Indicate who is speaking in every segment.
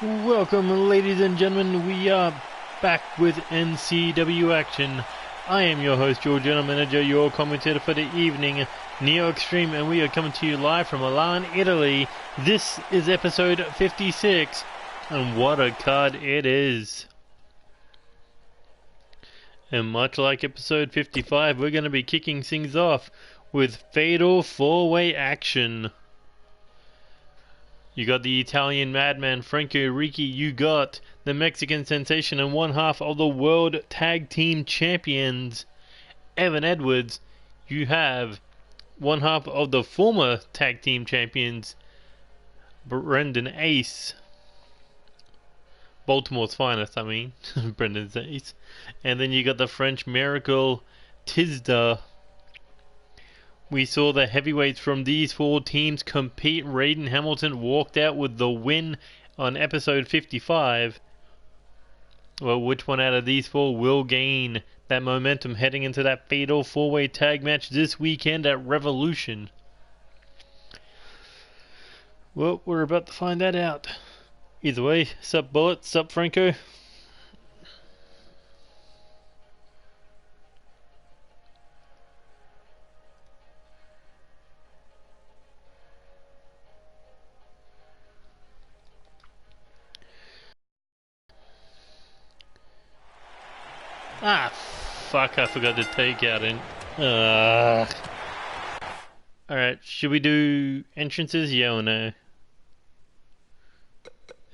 Speaker 1: Welcome, ladies and gentlemen. We are back with NCW action. I am your host, your general manager, your commentator for the evening, Neo Extreme, and we are coming to you live from Milan, Italy. This is episode 56, and what a card it is. And much like episode 55, we're going to be kicking things off with fatal four-way action. You got the Italian madman Franco Ricci, you got the Mexican sensation and one half of the World Tag Team Champions, Evan Edwards. You have one half of the former Tag Team Champions, Brendan Ace. Baltimore's finest, I mean, Brendan Ace. And then you got the French Miracle, Tisda. We saw the heavyweights from these four teams compete. Raiden Hamilton walked out with the win on episode 55. Well, which one out of these four will gain that momentum heading into that fatal four-way tag match this weekend at Revolution? Well, we're about to find that out. Either way, sup Bullet, sup Franco. Ah, fuck, I forgot to take out in. Alright, should we do entrances? Yeah or no?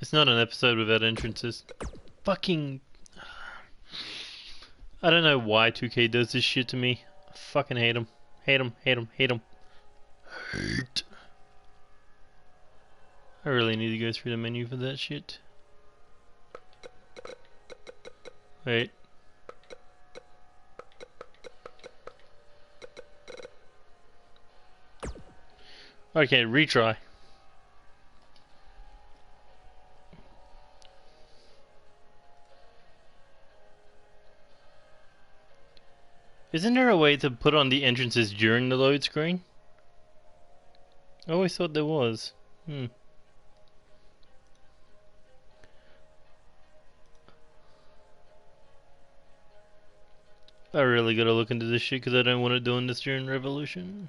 Speaker 1: It's not an episode without entrances. Fucking... I don't know why 2K does this shit to me. I fucking hate them. Hate them, hate them, hate them. Hate. I really need to go through the menu for that shit. Wait. Okay, retry. Isn't there a way to put on the entrances during the load screen? I always thought there was. I really gotta look into this shit because I don't want it doing this during Revolution.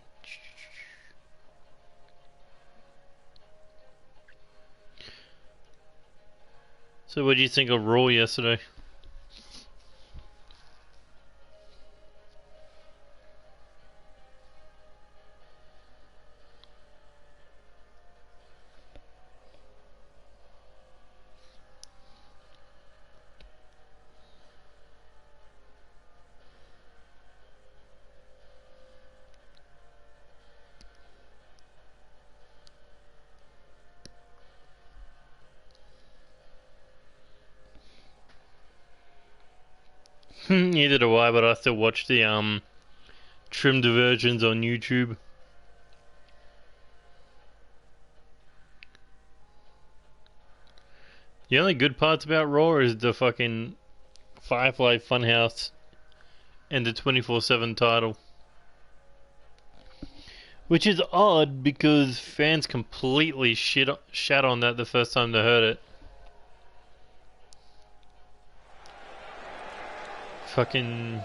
Speaker 1: So what do you think of Raw yesterday? Neither do I, but I still watch the trimmed versions on YouTube. The only good parts about Raw is the fucking Firefly Funhouse and the 24/7 title. Which is odd because fans completely shat on that the first time they heard it. Fucking...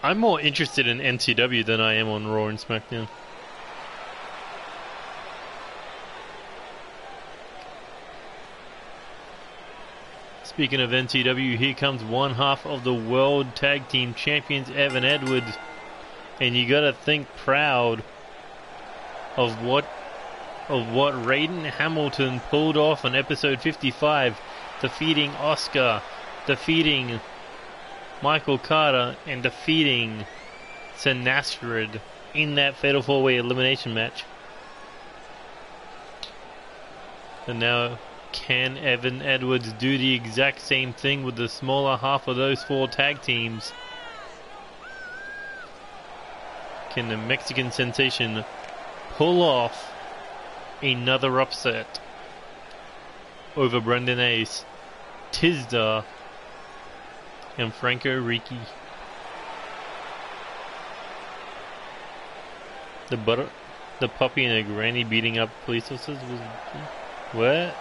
Speaker 1: I'm more interested in NCW than I am on Raw and SmackDown. Speaking of NCW, here comes one half of the World Tag Team Champions, Evan Edwards. And you gotta think proud of what Raiden Hamilton pulled off on episode 55, defeating Oscar, defeating Michael Carter, and defeating Senastrid in that Fatal 4-Way elimination match. And now, can Evan Edwards do the exact same thing with the smaller half of those four tag teams? Can the Mexican sensation pull off another upset over Brendan Ace, Tisda, and Franco Ricci? The puppy and a granny beating up police officers was... What?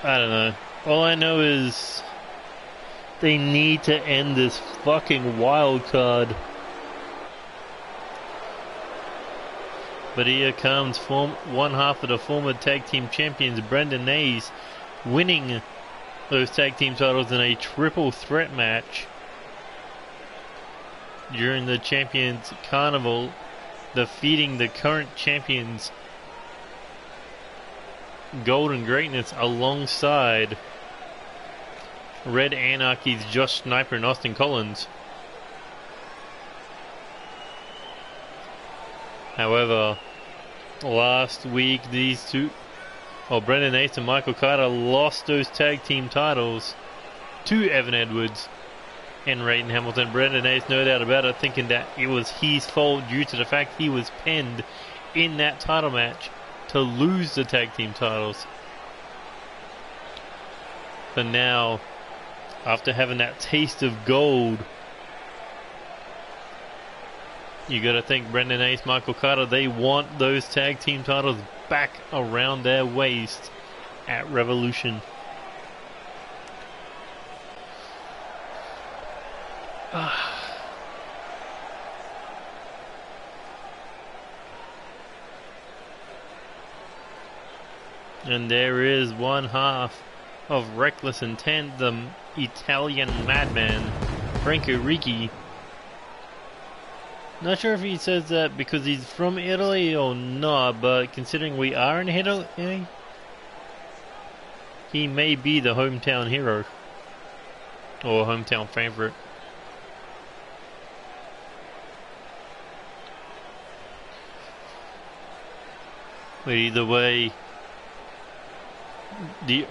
Speaker 1: I don't know. All I know is they need to end this fucking wild card. But here comes one half of the former tag team champions, Brendan Hayes, winning those tag team titles in a triple threat match during the Champions Carnival, defeating the current champions Golden Greatness alongside Red Anarchy's Josh Sniper and Austin Collins. However, last week these two, Brendan Hayes and Michael Carter, lost those tag team titles to Evan Edwards and Raiden Hamilton. Brendan Hayes, no doubt about it, thinking that it was his fault due to the fact he was pinned in that title match to lose the tag team titles. But now, after having that taste of gold, you gotta think Brendan Hayes, Michael Carter, they want those tag team titles back around their waist at Revolution. And there is one half of Reckless Intent, the Italian madman, Franco Ricci. Not sure if he says that because he's from Italy or not, but considering we are in Italy, he may be the hometown hero or hometown favorite. But either way, the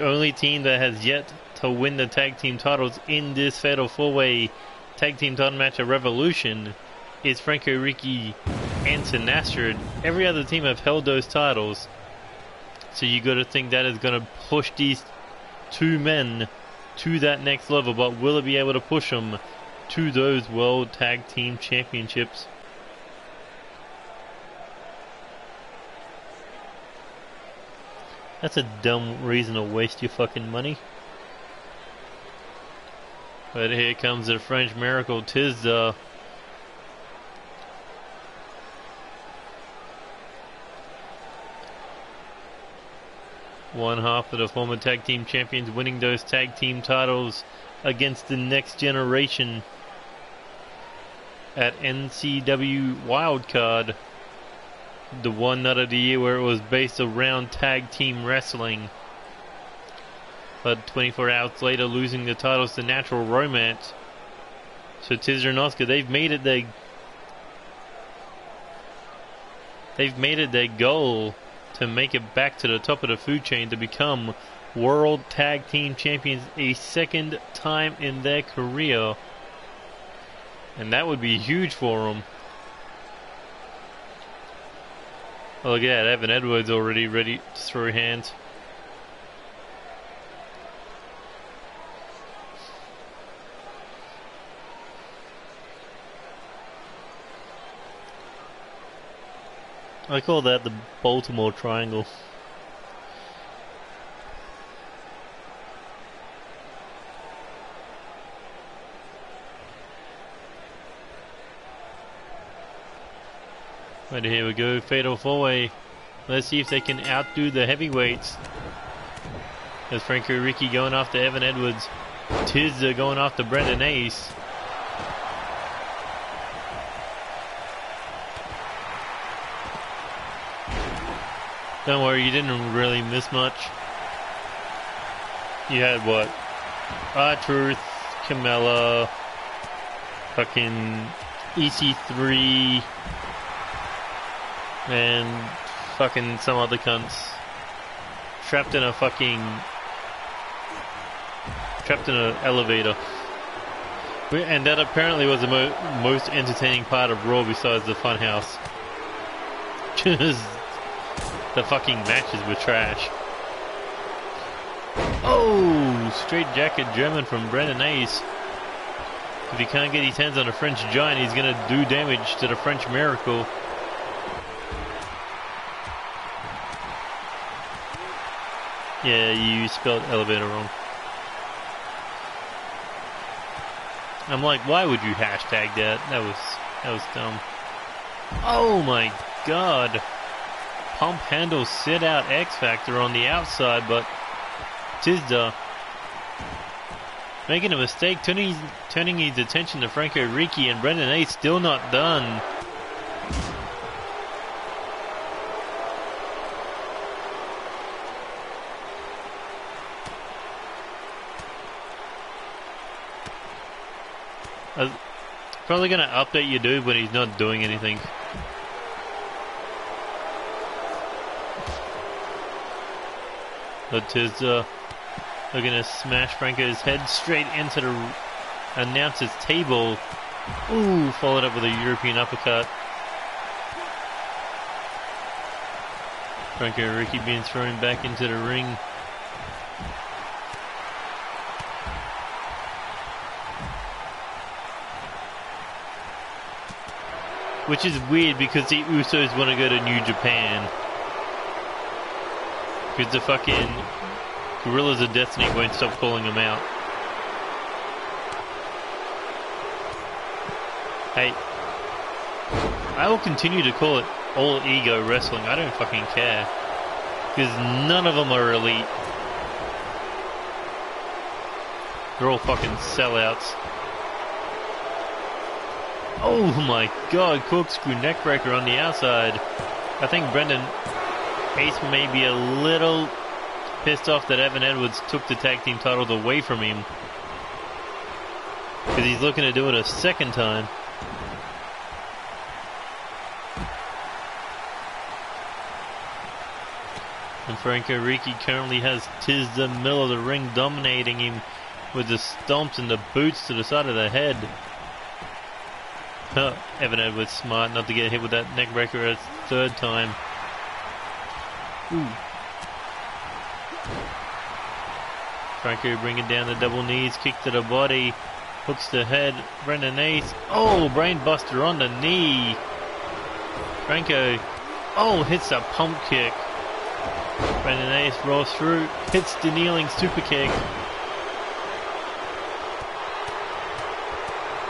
Speaker 1: only team that has yet to win the tag team titles in this Fatal 4-Way tag team title match at Revolution is Franco Ricci and Sinastrid. Every other team have held those titles, so you got to think that is going to push these two men to that next level. But will it be able to push them to those World Tag Team Championships? That's a dumb reason to waste your fucking money. But here comes the French Miracle, Tizza. One half of the former tag team champions winning those tag team titles against the next generation at NCW Wildcard. The one night of the year where it was based around tag team wrestling. But 24 hours later, losing the titles to Natural Romance. So Tizza and Oscar, they've made it their goal to make it back to the top of the food chain to become World Tag Team Champions a second time in their career. And that would be huge for them. Oh, look at that, Evan Edwards already ready to throw hands. I call that the Baltimore Triangle. Right, here we go, Fatal 4-Way. Let's see if they can outdo the heavyweights. There's Franco Ricci going after Evan Edwards. Tizza going after Brendan Hayes. Don't worry, you didn't really miss much. You had what? R-Truth, Camilla, fucking EC3, and fucking some other cunts. Trapped in an elevator. And that apparently was the most entertaining part of Raw besides the funhouse. Just the fucking matches were trash. Oh, straight jacket German from Brendan Hayes. If he can't get his hands on a French Giant, he's gonna do damage to the French Miracle. Yeah, you spelled elevator wrong. I'm like, why would you hashtag that? That was dumb. Oh my god. Pump handle sit out X Factor on the outside, but Tizda making a mistake, turning his attention to Franco Ricci, and Brendan Ace still not done. Probably going to update your dude when he's not doing anything. But Tizda looking to smash Franco's head straight into the announcer's table. Ooh, followed up with a European uppercut. Franco Ricci being thrown back into the ring. Which is weird because the Usos want to go to New Japan. Because the fucking Gorillas of Destiny won't stop calling them out. Hey, I will continue to call it all ego wrestling. I don't fucking care. Because none of them are elite. They're all fucking sellouts. Oh my god, corkscrew neckbreaker on the outside. I think Brendan Ace may be a little pissed off that Evan Edwards took the tag team titles away from him. Because he's looking to do it a second time. And Franco Ricci currently has Tizda middle of the ring dominating him with the stomps and the boots to the side of the head. Evan Edwards smart not to get hit with that neckbreaker a third time. Ooh. Franco bringing down the double knees, kick to the body, hooks the head, Brendan Ace. Oh, brain buster on the knee. Franco, oh, hits a pump kick. Brendan Ace rolls through, hits the kneeling super kick.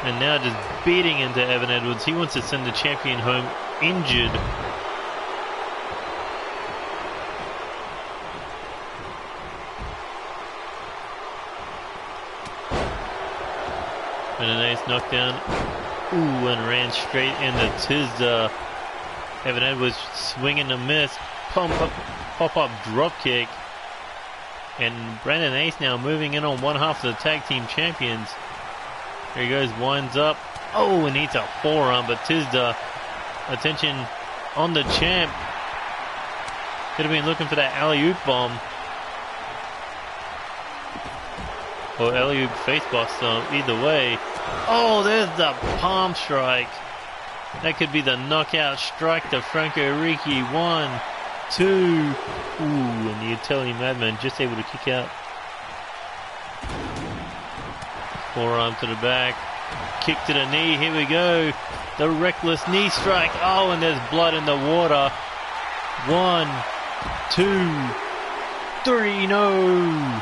Speaker 1: And now just beating into Evan Edwards. He wants to send the champion home injured. And a nice knockdown. Ooh, and ran straight into Tizda. Evan Edwards swinging a miss. Pop-up drop kick. And Brandon Ace now moving in on one half of the tag team champions. There he goes, winds up. Oh, and needs a forearm, but Tizda, attention on the champ. Could have been looking for that alley-oop bomb. Or alley-oop face buster, either way. Oh, there's the palm strike. That could be the knockout strike to Franco Ricci. 1, 2. Ooh, and the Italian Madman just able to kick out. Forearm to the back, kick to the knee, here we go. The reckless knee strike. Oh, and there's blood in the water. 1, 2, 3, no.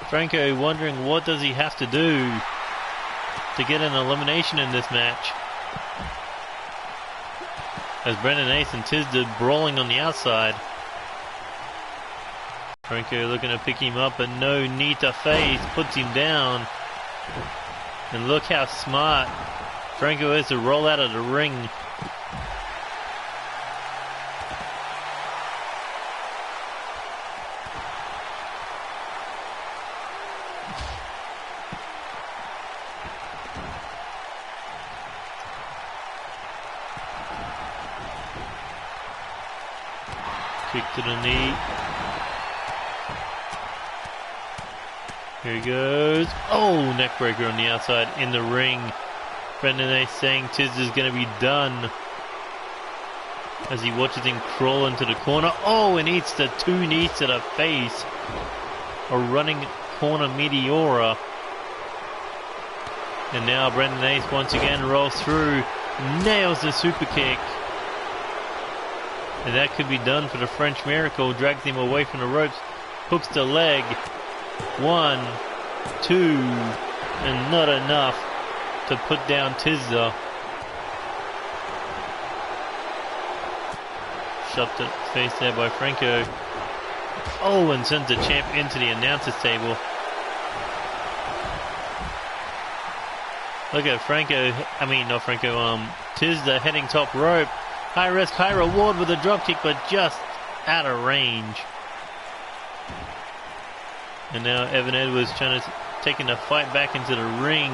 Speaker 1: Franco wondering what does he have to do to get an elimination in this match. As Brendan Ace and Tizda brawling on the outside. Franco looking to pick him up, but no, knee to face, puts him down. And look how smart Franco is to roll out of the ring. Kick to the knee. Here he goes. Oh, neckbreaker on the outside in the ring. Brendan Ace saying Tizda's going to be done. As he watches him crawl into the corner. Oh, and eats the 2 knees to the face. A running corner Meteora. And now Brendan Ace once again rolls through. Nails the super kick. And that could be done for the French Miracle. Drags him away from the ropes. Hooks the leg. 1, 2, and not enough to put down Tisza. Shoved to the face there by Franco. Oh, and sends the champ into the announcer's table. Look at Tisza heading top rope. High risk, high reward with a drop kick, but just out of range. And now Evan Edwards taking the fight back into the ring.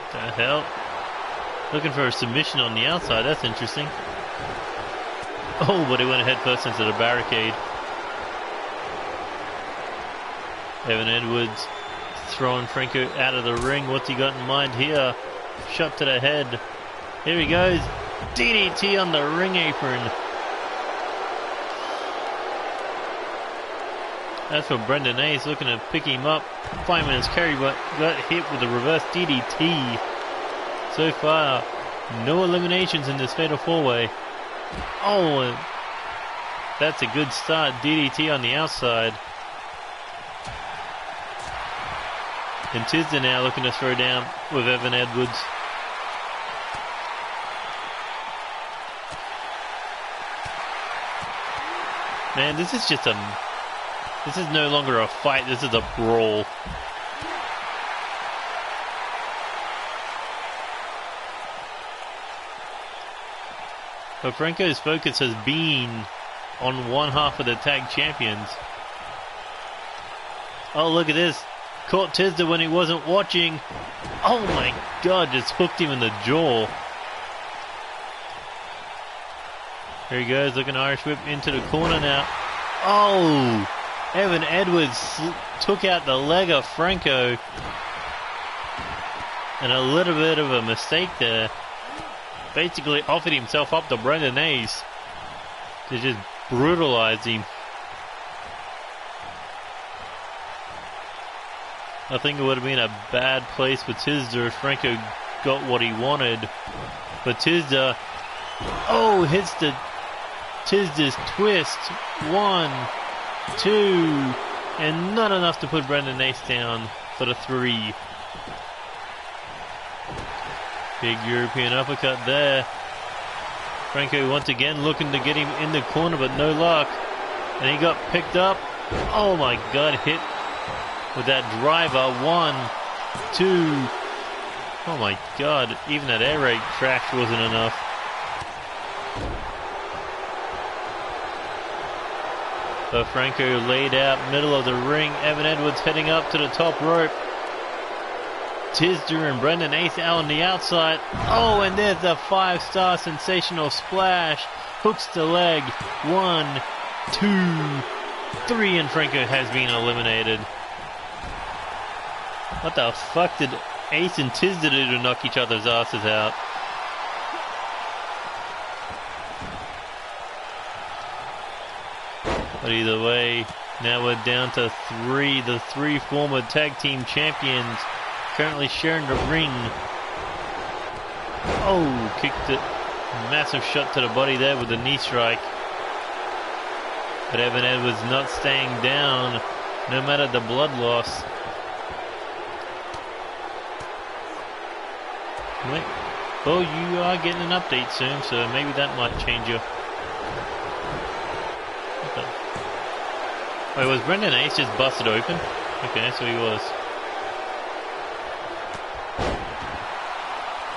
Speaker 1: What the hell? Looking for a submission on the outside. That's interesting. Oh, but he went head first into the barricade. Evan Edwards throwing Franco out of the ring. What's he got in mind here? Shot to the head. Here he goes. DDT on the ring apron. That's for Brendan Ace, looking to pick him up. Fireman's carry, but got hit with a reverse DDT. So far, no eliminations in this fatal 4-way. Oh, that's a good start. DDT on the outside. And Tisza now looking to throw down with Evan Edwards. Man, this is no longer a fight, this is a brawl. But Franco's focus has been on one half of the tag champions. Oh, look at this. Caught Tisza when he wasn't watching. Oh my god, just hooked him in the jaw. Here he goes, looking Irish whip into the corner now. Oh! Evan Edwards took out the leg of Franco. And a little bit of a mistake there. Basically offered himself up to Brendan Ace to just brutalize him. I think it would have been a bad place for Tisza if Franco got what he wanted. But Tisza, oh, hits the Tisza's twist. 1, 2, and not enough to put Brendan Ace down for the 3. Big European uppercut there. Franco once again looking to get him in the corner, but no luck. And he got picked up. Oh my god, hit with that driver. 1, 2. Oh my god, even that air raid crash wasn't enough. But Franco laid out middle of the ring. Evan Edwards heading up to the top rope. Tisza and Brendan Ace out on the outside. Oh, and there's a 5-star sensational splash. Hooks the leg. 1, 2, 3, and Franco has been eliminated. What the fuck did Ace and Tisza do to knock each other's asses out? But either way, now we're down to 3. The 3 former tag team champions currently sharing the ring. Oh, kicked it. Massive shot to the body there with a knee strike. But Evan Edwards not staying down, no matter the blood loss. Well, you are getting an update soon, so maybe that might change you. Wait, was Brendan Ace just busted open? Okay, so he was.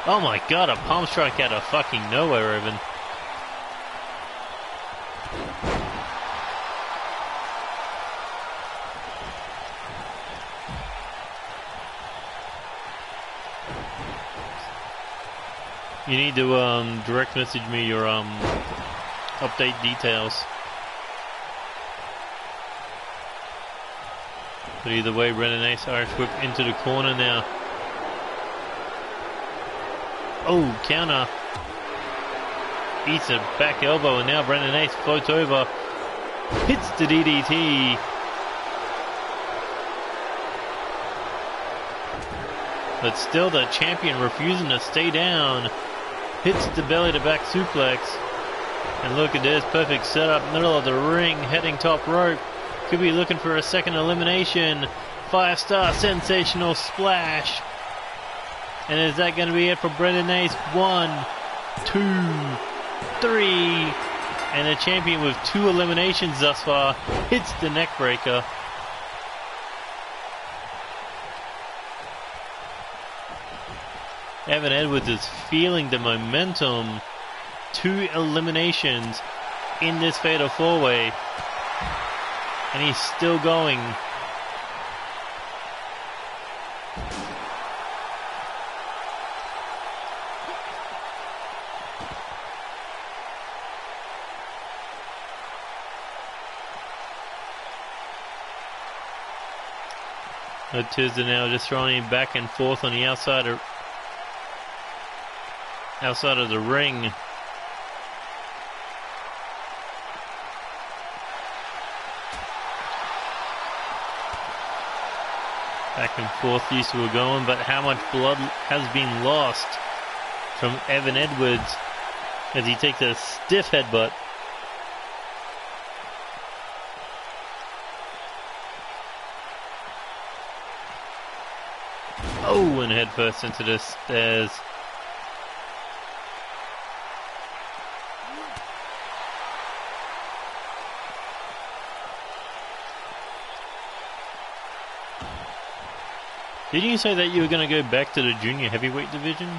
Speaker 1: Oh my god, a palm strike out of fucking nowhere, Evan. You need to direct message me your update details. But either way, Brendan Ace Irish whip into the corner now. Oh, counter. Eats a back elbow, and now Brendan Ace floats over. Hits the DDT. But still the champion refusing to stay down. Hits the belly to back suplex. And look at this, perfect setup, middle of the ring, heading top rope. Could be looking for a second elimination. 5-star sensational splash. And is that going to be it for Brendan Ace? 1, 2, 3. And the champion with 2 eliminations thus far hits the neck breaker. Evan Edwards is feeling the momentum. 2 eliminations in this fatal 4-way. And he's still going. Tisdale now just throwing him back and forth on the outside of the ring. Back and forth these two are going, but how much blood has been lost from Evan Edwards as he takes a stiff headbutt. Oh, and head first into the stairs. Didn't you say that you were going to go back to the junior heavyweight division?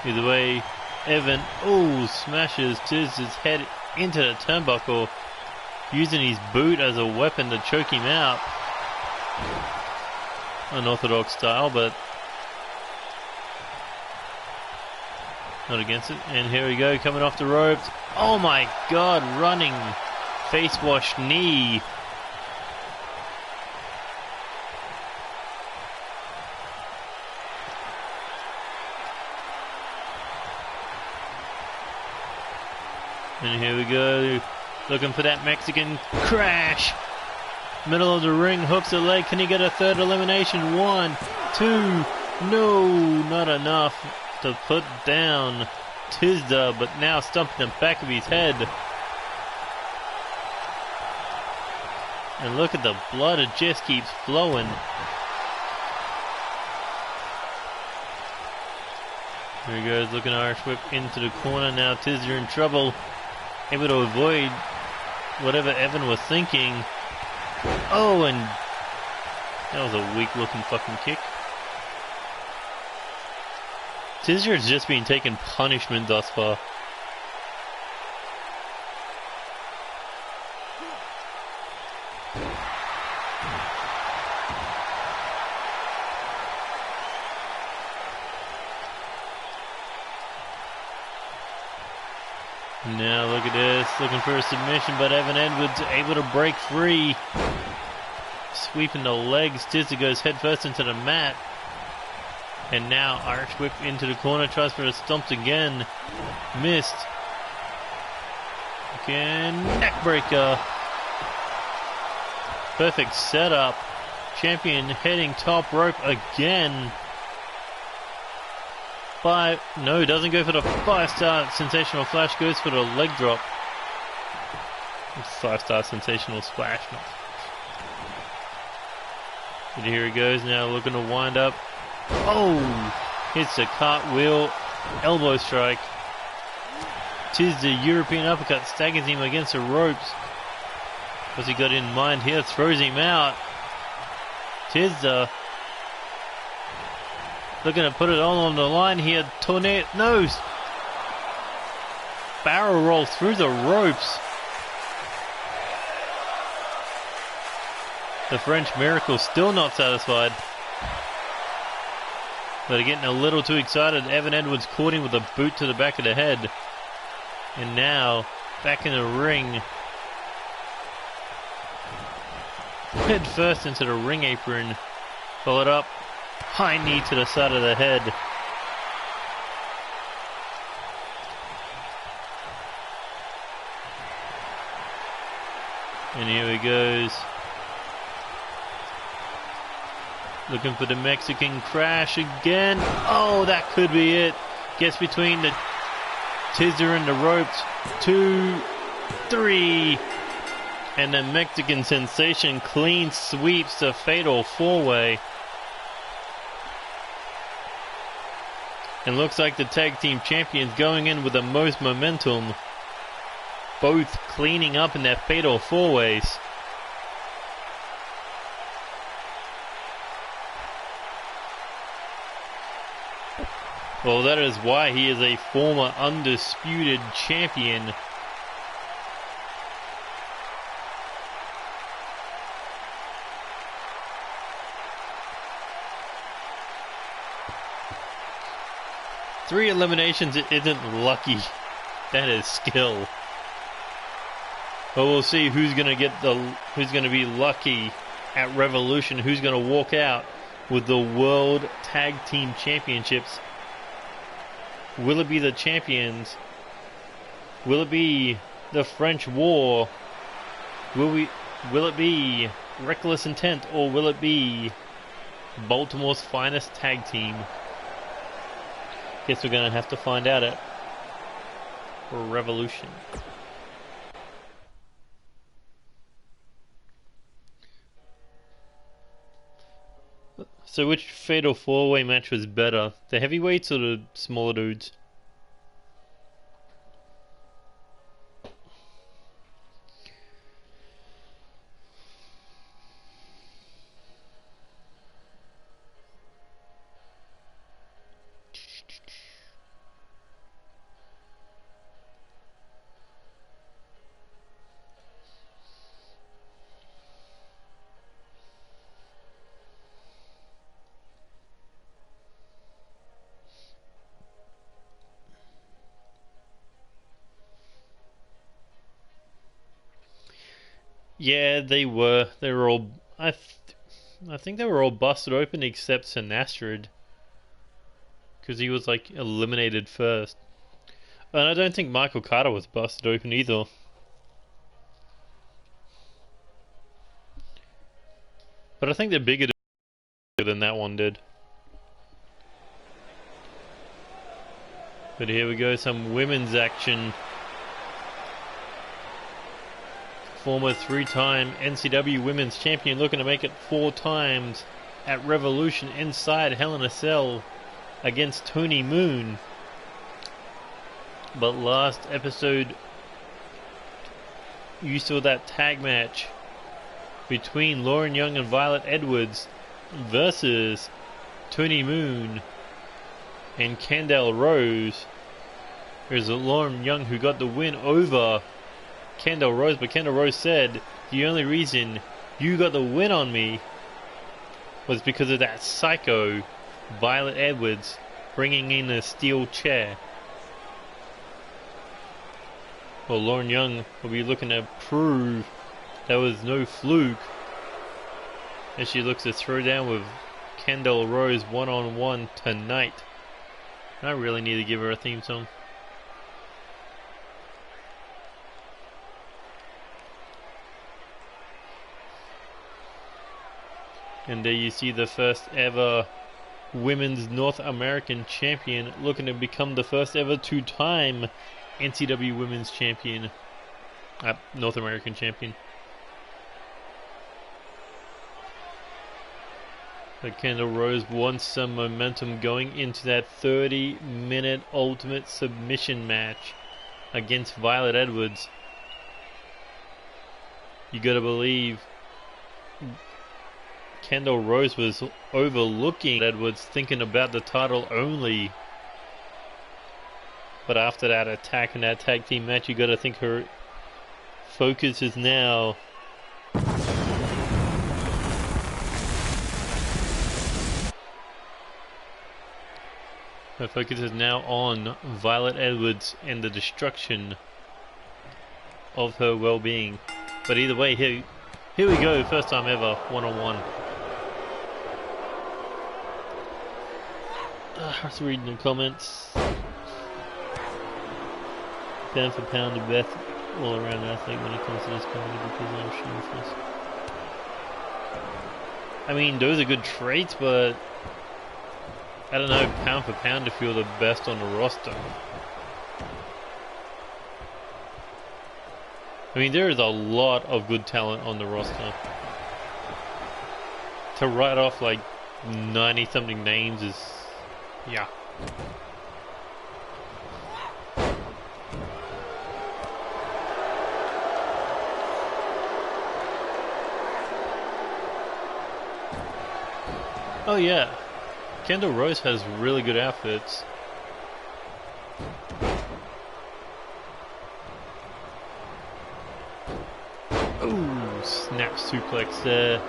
Speaker 1: Either way, Evan, smashes Tiz's head into the turnbuckle, using his boot as a weapon to choke him out. Unorthodox style, but not against it. And here we go, coming off the ropes. Oh my God, running face wash knee. And here we go, looking for that Mexican crash. Middle of the ring, hooks the leg. Can he get a third elimination? 1, 2. No, not enough to put down Tisdale, but now stumping the back of his head. And look at the blood, it just keeps flowing. Here he goes, looking Irish whip into the corner. Now Tisdale in trouble, able to avoid whatever Evan was thinking. Oh, and that was a weak looking fucking kick. Tisdale has just been taking punishment thus far. Now look at this, looking for a submission, but Evan Edwards able to break free. Sweeping the legs, Tisdale goes head first into the mat. And now Irish whip into the corner, tries for a stomp again. Missed. Again, neck breaker. Perfect setup. Champion heading top rope again. No, doesn't go for the 5-star sensational flash, goes for the leg drop. 5-star sensational splash. And here he goes now, looking to wind up. Oh, hits a cartwheel, elbow strike. The European uppercut, staggers him against the ropes. What's he got in mind here? Throws him out. Tisdale looking to put it all on the line here. Tornado, no! Barrel roll through the ropes. The French Miracle still not satisfied. But getting a little too excited. Evan Edwards caught him with a boot to the back of the head. And now, back in the ring. Head first into the ring apron. Followed up. High knee to the side of the head. And here he goes. Looking for the Mexican crash again. Oh, that could be it. Gets between the Tizzer and the ropes. 2, 3. And the Mexican sensation clean sweeps the fatal 4-way. And looks like the tag team champions going in with the most momentum. Both cleaning up in their fatal 4-ways. Well, that is why he is a former undisputed champion. Three eliminations isn't lucky. That is skill. But we'll see who's gonna be lucky at Revolution. Who's gonna walk out with the World Tag Team Championships? Will it be the champions? Will it be the French War? Will it be Reckless Intent, or will it be Baltimore's finest tag team? Guess we're gonna have to find out at Revolution. So which fatal 4-way match was better? The heavyweights or the smaller dudes? Yeah, they were. They were all. I think they were all busted open except Sinastrid, because he was like eliminated first. And I don't think Michael Carter was busted open either. But I think they're bigger than that one did. But here we go, some women's action. Former 3-time NCW Women's Champion looking to make it 4 times at Revolution inside Hell in a Cell against Tony Moon. But last episode you saw that tag match between Lauren Young and Violet Edwards versus Tony Moon and Candice Rose. There's Lauren Young who got the win over Candice Rose, but Candice Rose said the only reason you got the win on me was because of that psycho Violet Edwards bringing in a steel chair. Well, Lauren Young will be looking to prove there was no fluke as she looks to throw down with Candice Rose one-on-one tonight. I really need to give her a theme song. And there you see the first ever Women's North American Champion looking to become the first ever 2-time NCW Women's Champion. North American Champion. But Candice Rose wants some momentum going into that 30-minute Ultimate Submission match against Violet Edwards. You gotta believe Candice Rose was overlooking Edwards, thinking about the title only. But after that attack and that tag team match, you gotta think her focus is now on Violet Edwards and the destruction of her well-being. But either way, here we go, first time ever, one-on-one. I was reading the comments. Pound for pound, the best all-around athlete when it comes to this company because I'm sure of this. I mean, those are good traits, but I don't know, pound for pound, if you're the best on the roster. I mean, there is a lot of good talent on the roster. To write off like 90-something names is, yeah. Oh yeah, Kendall Rose has really good outfits. Ooh, snap suplex there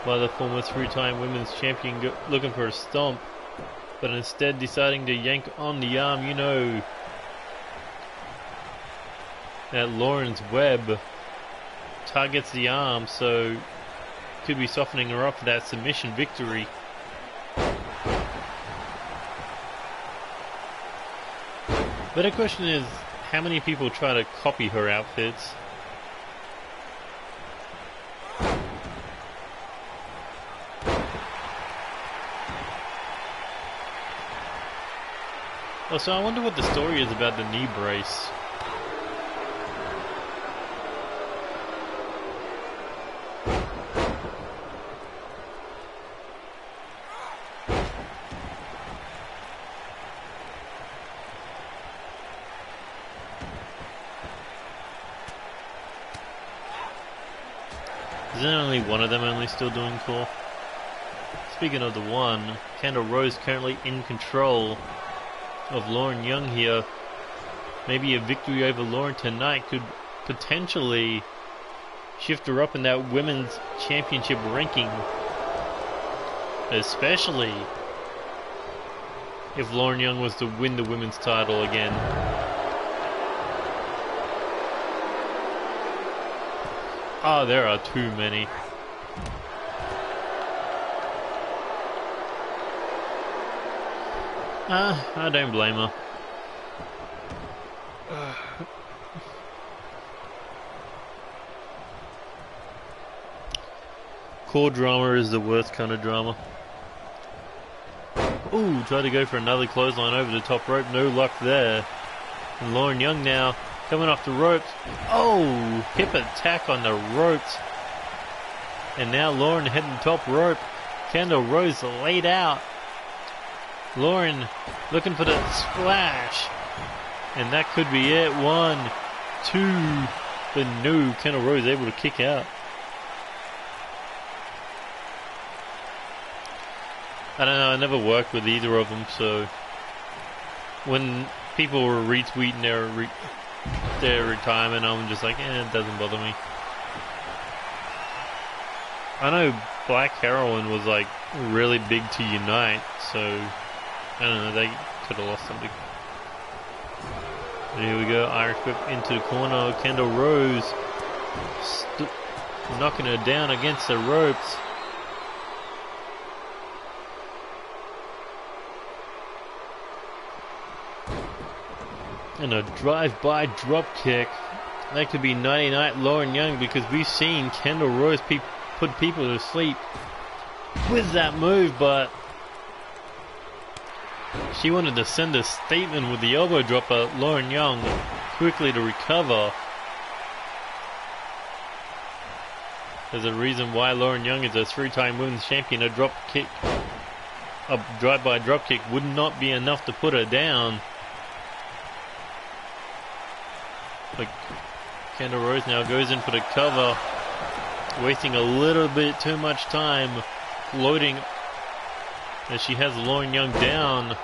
Speaker 1: by the former 3-time women's champion, looking for a stomp, but instead deciding to yank on the arm. You know that Lauren's web targets the arm, so could be softening her up for that submission victory. But the question is, how many people try to copy her outfits? Also, I wonder what the story is about the knee brace. Isn't only one of them still doing cool? Speaking of the one, Kendall Rose currently in control of Lauren Young here. Maybe a victory over Lauren tonight could potentially shift her up in that women's championship ranking. Especially if Lauren Young was to win the women's title again. Oh, there are too many. I don't blame her. Core drama is the worst kind of drama. Ooh, try to go for another clothesline over the top rope. No luck there. And Lauren Young now coming off the ropes. Oh, hip attack on the ropes. And now Lauren heading top rope. Kendall Rose laid out. Lauren looking for the splash. And that could be it. 1, 2. But no, Kendall Rose able to kick out. I don't know, I never worked with either of them, so when people were retweeting their retirement, I'm just like, it doesn't bother me. I know Black Heroin was like really big to Unite, so I don't know, they could have lost something. But here we go, Irish whip into the corner. Kendall Rose knocking her down against the ropes. And a drive-by drop kick. That could be nighty-night Lauren Young, because we've seen Kendall Rose put people to sleep with that move, but she wanted to send a statement with the elbow drop, but Lauren Young quickly to recover. There's a reason why Lauren Young is a 3-time women's champion. A drive-by drop kick would not be enough to put her down. But Kendall Rose now goes in for the cover, wasting a little bit too much time floating as she has Lauren Young down.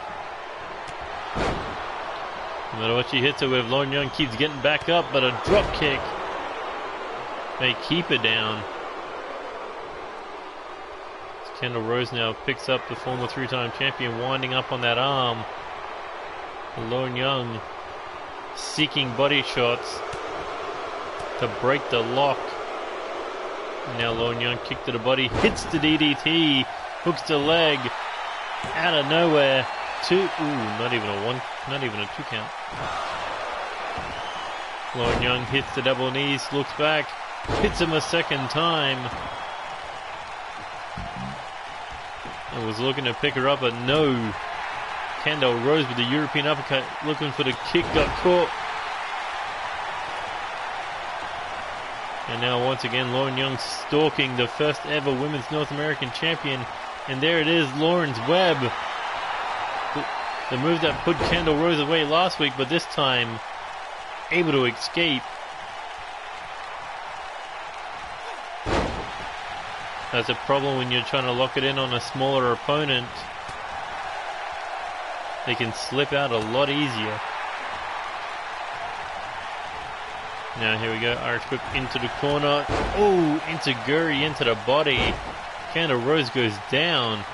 Speaker 1: No matter what she hits her with, Lauren Young keeps getting back up, but a drop kick may keep her down. As Kendall Rose now picks up the former 3-time champion, winding up on that arm. And Lauren Young seeking body shots to break the lock. And now Lauren Young kick to the body, hits the DDT, hooks the leg out of nowhere. Not even a 2 count. Lauren Young hits the double knees, looks back, hits him a second time. And was looking to pick her up, but no. Kendall Rose with the European uppercut, looking for the kick, got caught. And now once again, Lauren Young stalking the first ever Women's North American Champion. And there it is, Lauren's Web. The move that put Kendall Rose away last week, but this time able to escape. That's a problem when you're trying to lock it in on a smaller opponent. They can slip out a lot easier. Now here we go, Irish whip into the corner. Oh, Intiguri into the body. Kendall Rose goes down.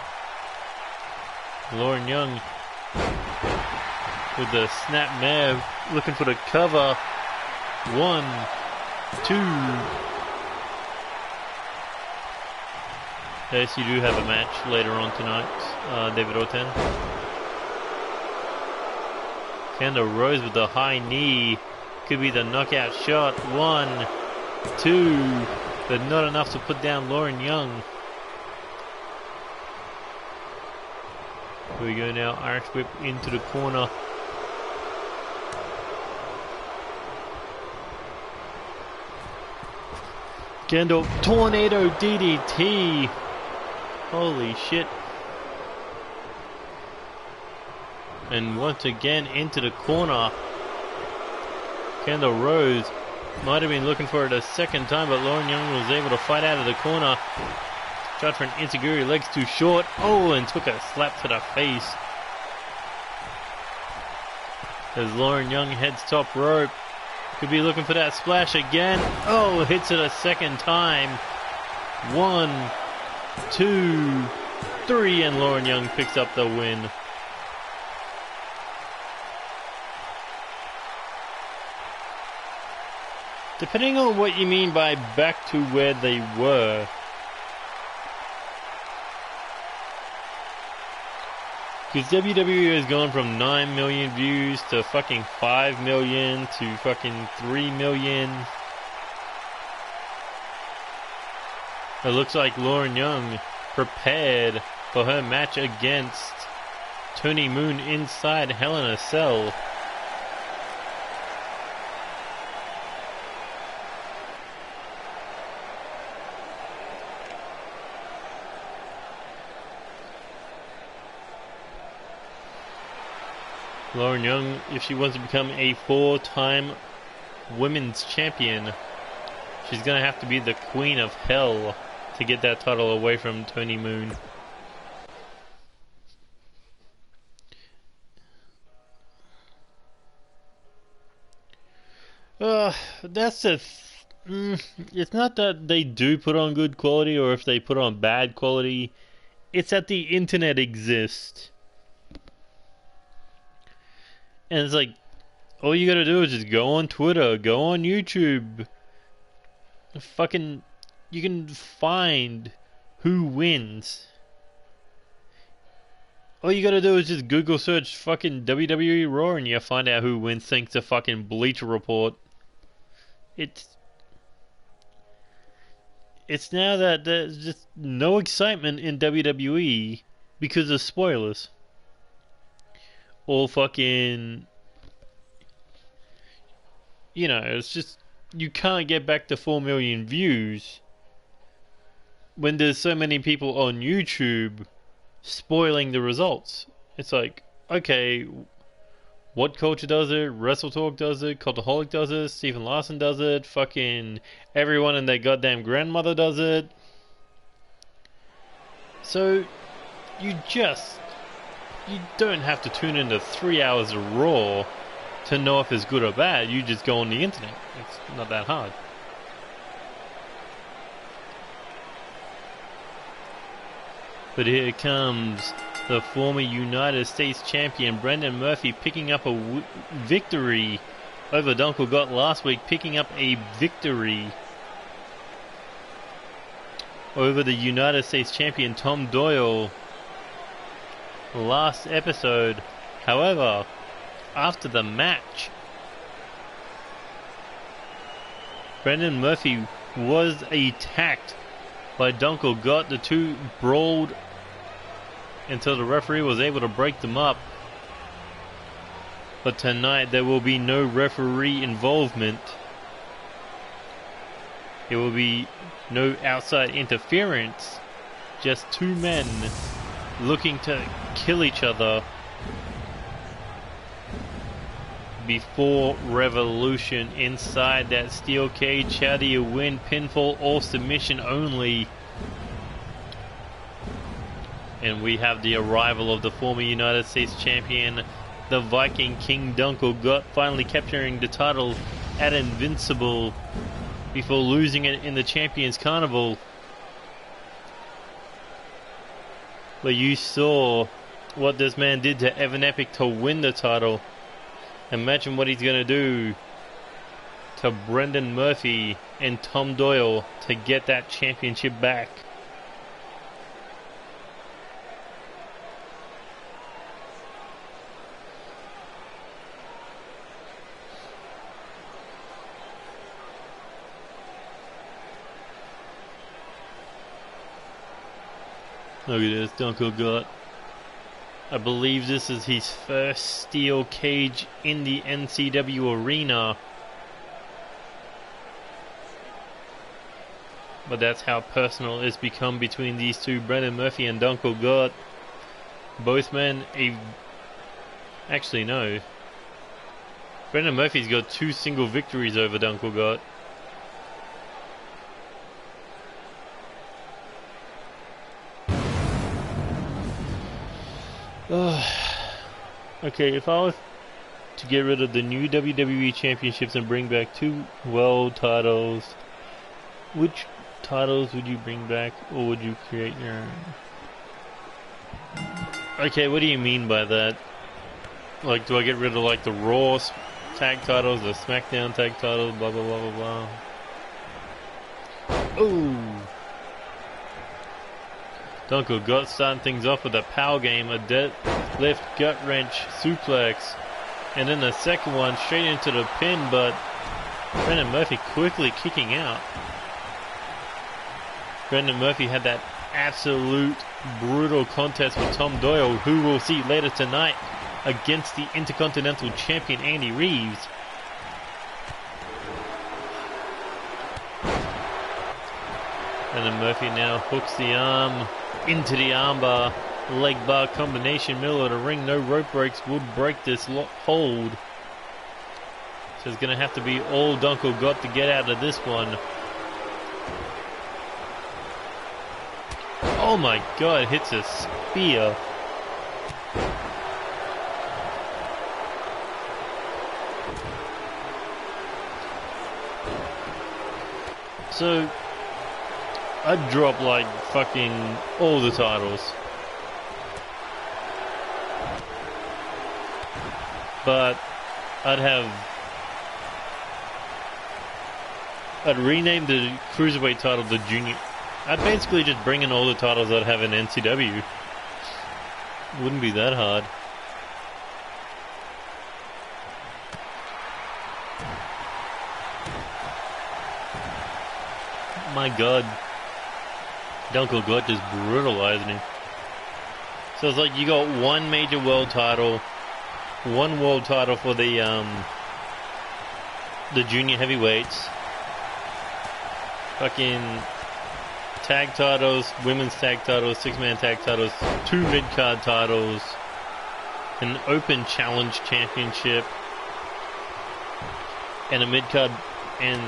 Speaker 1: Lauren Young with the snap mare, looking for the cover. 1, 2. Yes, you do have a match later on tonight, David Orton. Kendall Rose with the high knee. Could be the knockout shot. 1, 2. But not enough to put down Lauren Young. Here we go now. Irish whip into the corner. Kendall, tornado DDT. Holy shit. And once again into the corner. Kendall Rose might have been looking for it a second time, but Lauren Young was able to fight out of the corner. Shot for an Insiguri, legs too short. Oh, and took a slap to the face. As Lauren Young heads top rope. Could be looking for that splash again. Oh, hits it a second time. 1, 2, 3, and Lauren Young picks up the win. Depending on what you mean by back to where they were. Because WWE has gone from 9 million views to fucking 5 million to fucking 3 million. It looks like Lauren Young prepared for her match against Tony Moon inside Hell in a Cell. Lauren Young, if she wants to become a 4-time women's champion, she's going to have to be the Queen of Hell to get that title away from Tony Moon. That's it's not that they do put on good quality or if they put on bad quality. It's that the internet exists. And it's like, all you gotta do is just go on Twitter, go on YouTube. Fucking, you can find who wins. All you gotta do is just Google search fucking WWE Raw and you find out who wins thanks to fucking Bleacher Report. It's now that there's just no excitement in WWE because of spoilers. Or fucking, you know, it's just, you can't get back to 4 million views when there's so many people on YouTube spoiling the results. It's like, okay, What Culture does it, Wrestle Talk does it, Cultaholic does it, Stephen Larson does it, fucking everyone and their goddamn grandmother does it. So, you don't have to tune into 3 hours of Raw to know if it's good or bad. You just go on the internet. It's not that hard. But here comes the former United States champion Brendan Murphy picking up a victory over Dunkel Gott last week, picking up a victory over the United States champion Tom Doyle last episode. However, after the match, Brendan Murphy was attacked by Dunkel Gott. The two brawled until the referee was able to break them up. But tonight there will be no referee involvement. There will be no outside interference. Just two men looking to kill each other before revolution inside that steel cage. How do you win? Pinfall or submission only? And we have the arrival of the former United States champion, the Viking King Dunkel Gott, finally capturing the title at Invincible before losing it in the Champions Carnival. But you saw what this man did to Evan Epic to win the title. Imagine what he's going to do to Brendan Murphy and Tom Doyle to get that championship back. Look at this, Dunkel Gott. I believe this is his first steel cage in the NCW arena. But that's how personal it's become between these two, Brendan Murphy and Dunkel Gott. Both men, actually no. Brendan Murphy's got 2 single victories over Dunkel Gott. Okay, if I was to get rid of the new WWE Championships and bring back 2 world titles, which titles would you bring back, or would you create your own? Okay, what do you mean by that? Like, do I get rid of like the Raw tag titles, the SmackDown tag titles, blah blah blah blah blah? Ooh! Dunkel Gott starting things off with a power game, a deadlift gut wrench suplex, and then the second one straight into the pin, but Brendan Murphy quickly kicking out. Brendan Murphy had that absolute brutal contest with Tom Doyle, who we'll see later tonight against the Intercontinental Champion Andy Reeves. Brendan Murphy now hooks the arm into the armbar, leg bar combination, middle of the ring. No rope breaks would break this hold. So it's going to have to be all Dunkel Gott to get out of this one. Oh my god, hits a spear. So I'd drop like fucking all the titles. But I'd rename the Cruiserweight title the Junior. I'd basically just bring in all the titles I'd have in NCW. Wouldn't be that hard. My god. Dunkel Gott just brutalized him. So it's like you got 1 major world title, 1 world title for the junior heavyweights, fucking tag titles, women's tag titles, 6-man tag titles, 2 mid-card titles, an open challenge championship, and a mid-card and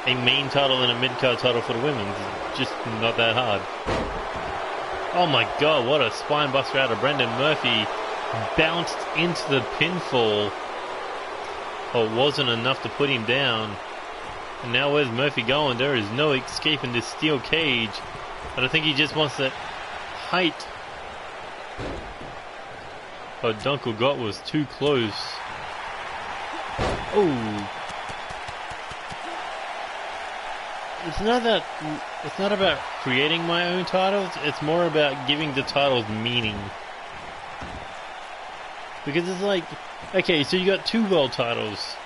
Speaker 1: a main title and a mid-card title for the women. It's just not that hard. Oh my god, what a spine buster out of Brendan Murphy. Bounced into the pinfall. But wasn't enough to put him down. And now where's Murphy going? There is no escaping this steel cage. But I think he just wants that height. But Dunkel Gott was too close. Oh. It's not about creating my own titles, it's more about giving the titles meaning. Because it's like, okay, so you got 2 world titles.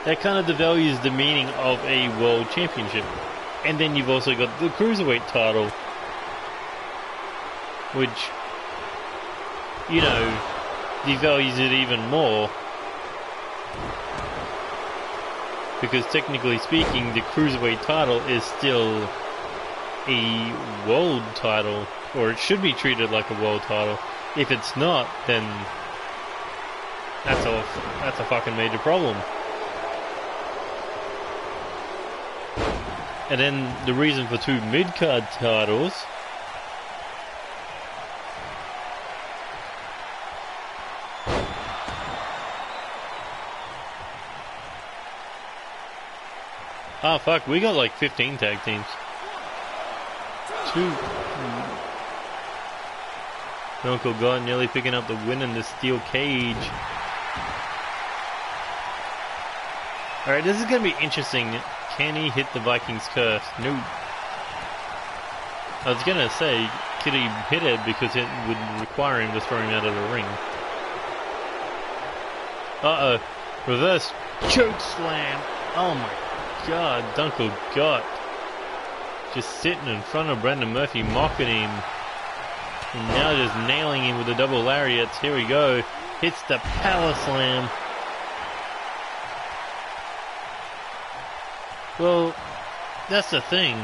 Speaker 1: That kind of devalues the meaning of a world championship. And then you've also got the Cruiserweight title. which, you know, devalues it even more. Because technically speaking, the Cruiserweight title is still a world title, or it should be treated like a world title. If it's not, then that's a fucking major problem. And then the reason for 2 mid-card titles ah, fuck, we got like 15 tag teams. 2. Uncle God nearly picking up the win in the steel cage. Alright, this is going to be interesting. Can he hit the Vikings curse? No. I was going to say, could he hit it because it would require him to throw him out of the ring. Uh-oh. Reverse choke slam. Oh my God, Dunkel got just sitting in front of Brendan Murphy, mocking him. And now just nailing him with the double lariats. Here we go. Hits the power slam. Well, that's the thing.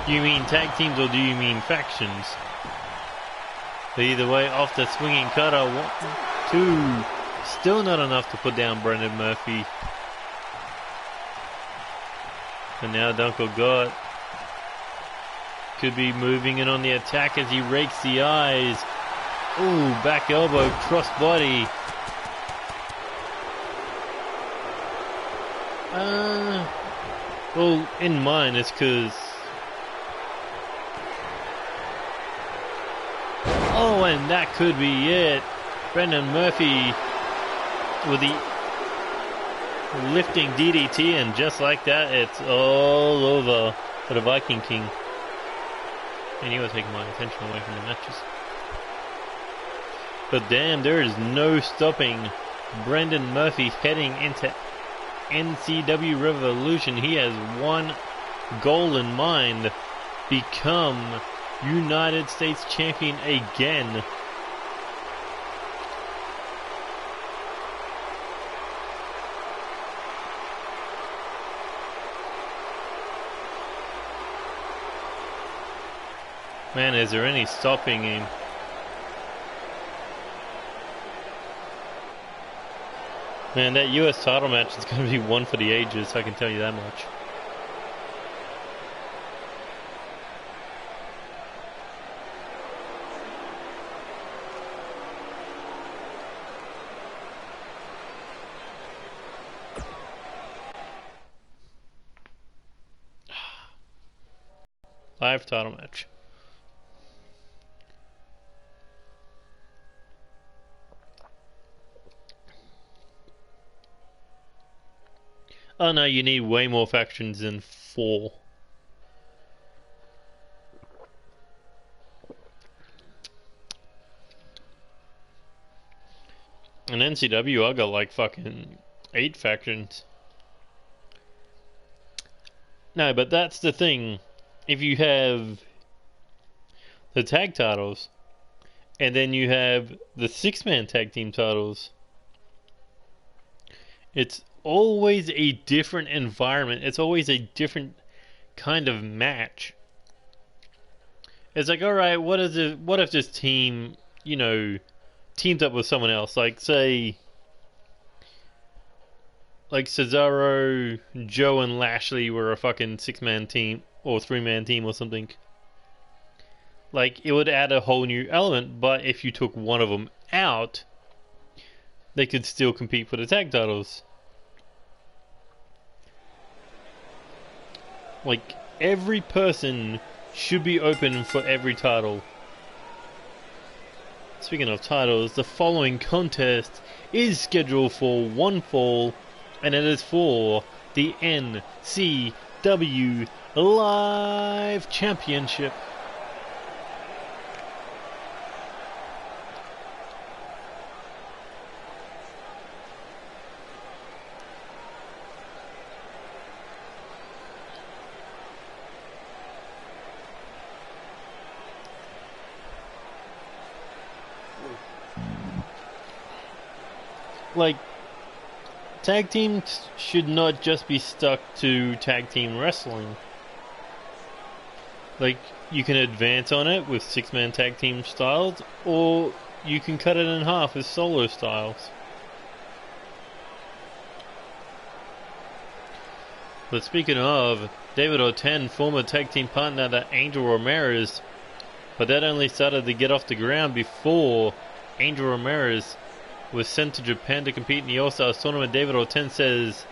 Speaker 1: Do you mean tag teams or do you mean factions? But either way, off the swinging cutter. 1, 2. Still not enough to put down Brendan Murphy. And now Dunkel Gott could be moving in on the attack as he rakes the eyes. Ooh, back elbow, cross body. Well, in mine it's because... Oh, and that could be it. Brendan Murphy with the lifting DDT, and just like that, it's all over for the Viking King. And you were taking my attention away from the matches. But damn, there is no stopping Brendan Murphy heading into NCW Revolution. He has one goal in mind: become United States Champion again. Man, is there any stopping him? Man, that US title match is going to be one for the ages, I can tell you that much. Live title match. Oh no, you need way more factions than 4. In NCW, I got like fucking 8 factions. No, but that's the thing. If you have the tag titles, and then you have the 6-man tag team titles, it's always a different environment. It's always a different kind of match. It's like, alright, what if this team, you know, teamed up with someone else? Like, say, like Cesaro, Joe, and Lashley were a fucking 6-man team, or 3-man team or something. Like, it would add a whole new element, but if you took one of them out, they could still compete for the tag titles. Like, every person should be open for every title. Speaking of titles, the following contest is scheduled for one fall, and it is for the NCW Live Championship. like, tag teams should not just be stuck to tag team wrestling. Like, you can advance on it with 6-man tag team styles, or you can cut it in half with solo styles. But speaking of, David Orton, former tag team partner to Angel Ramirez, but that only started to get off the ground before Angel Ramirez was sent to Japan to compete in the All-Stars tournament. David Orton says,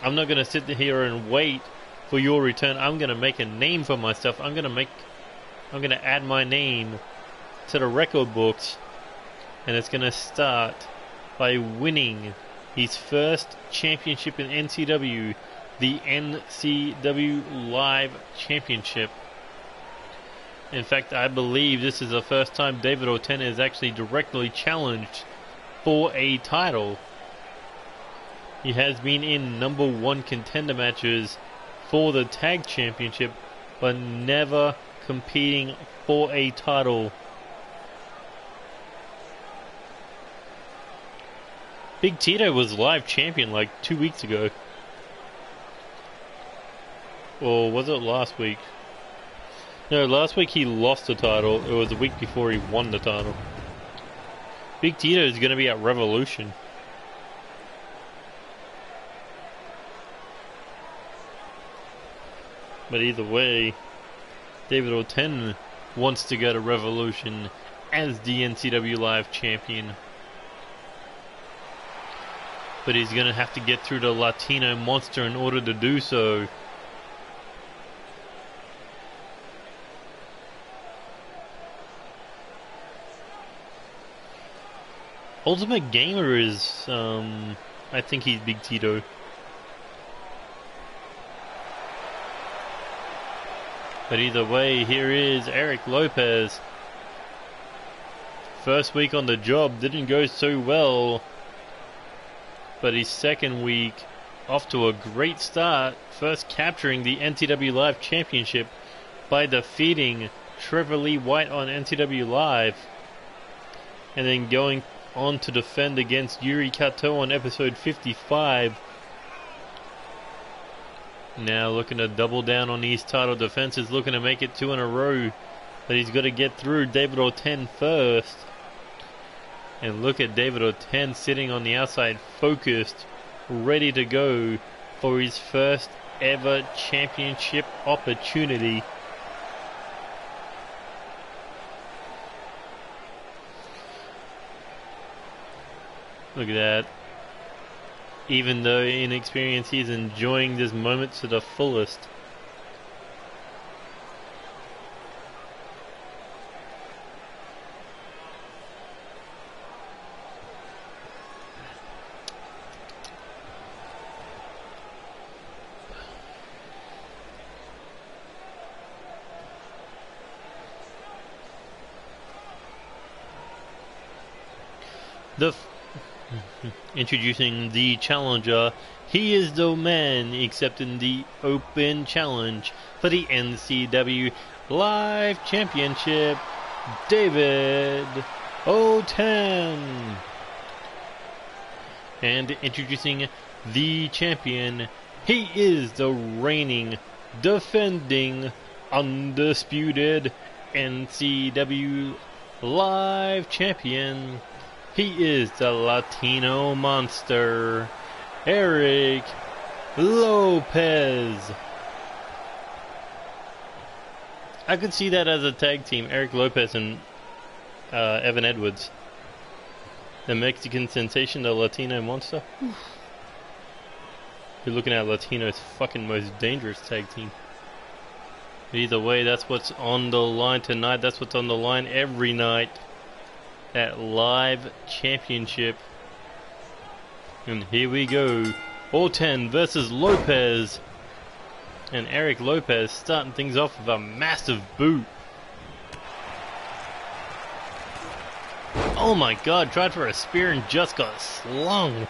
Speaker 1: I'm not going to sit here and wait for your return. I'm going to make a name for myself. I'm going to add my name to the record books, and it's going to start by winning his first championship in NCW, the NCW Live Championship. In fact, I believe this is the first time David Orton is actually directly challenged for a title. He has been in #1 contender matches for the tag championship, but never competing for a title. Big Tito was live champion like 2 weeks ago. Or was it last week? No, last week he lost the title. It was the week before he won the title. Big Tito is going to be at Revolution. But either way, David Orton wants to go to Revolution as the NCW Live Champion. But he's going to have to get through the Latino Monster in order to do so. Ultimate Gamer is, I think he's Big Tito. But either way, here is Eric Lopez. First week on the job didn't go so well, but his second week off to a great start, first capturing the NCW Live Championship by defeating Trevor Lee White on NCW Live, and then going on to defend against Yuri Kato on episode 55. Now looking to double down on these title defenses, looking to make it 2 in a row, but he's got to get through David Orton first. And look at David Orton sitting on the outside, focused, ready to go for his first ever championship opportunity. Look at that. Even though inexperienced, he's enjoying this moment to the fullest. Introducing the challenger. He is the man accepting the open challenge for the NCW Live Championship, David Orton. And introducing the champion, he is the reigning, defending, undisputed NCW Live Champion. He is the Latino Monster, Eric Lopez. I could see that as a tag team, Eric Lopez and Evan Edwards. The Mexican sensation, the Latino Monster. You're looking at Latino's fucking most dangerous tag team. Either way, that's what's on the line tonight. That's what's on the line every night. That Live Championship. And here we go. Orton versus Lopez. And Eric Lopez starting things off with a massive boot. Oh my god, tried for a spear and just got slung.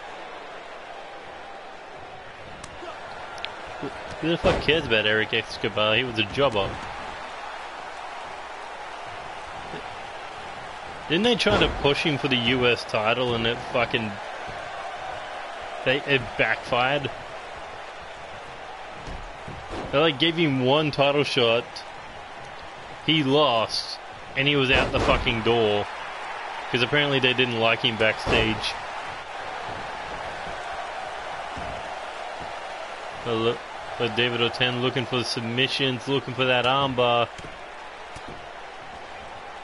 Speaker 1: Who the fuck cares about Eric Escobar? He was a jobber. Didn't they try to push him for the US title and it fucking It backfired. They like gave him one title shot. He lost, and he was out the fucking door. Because apparently they didn't like him backstage. But David Oten looking for submissions, looking for that armbar.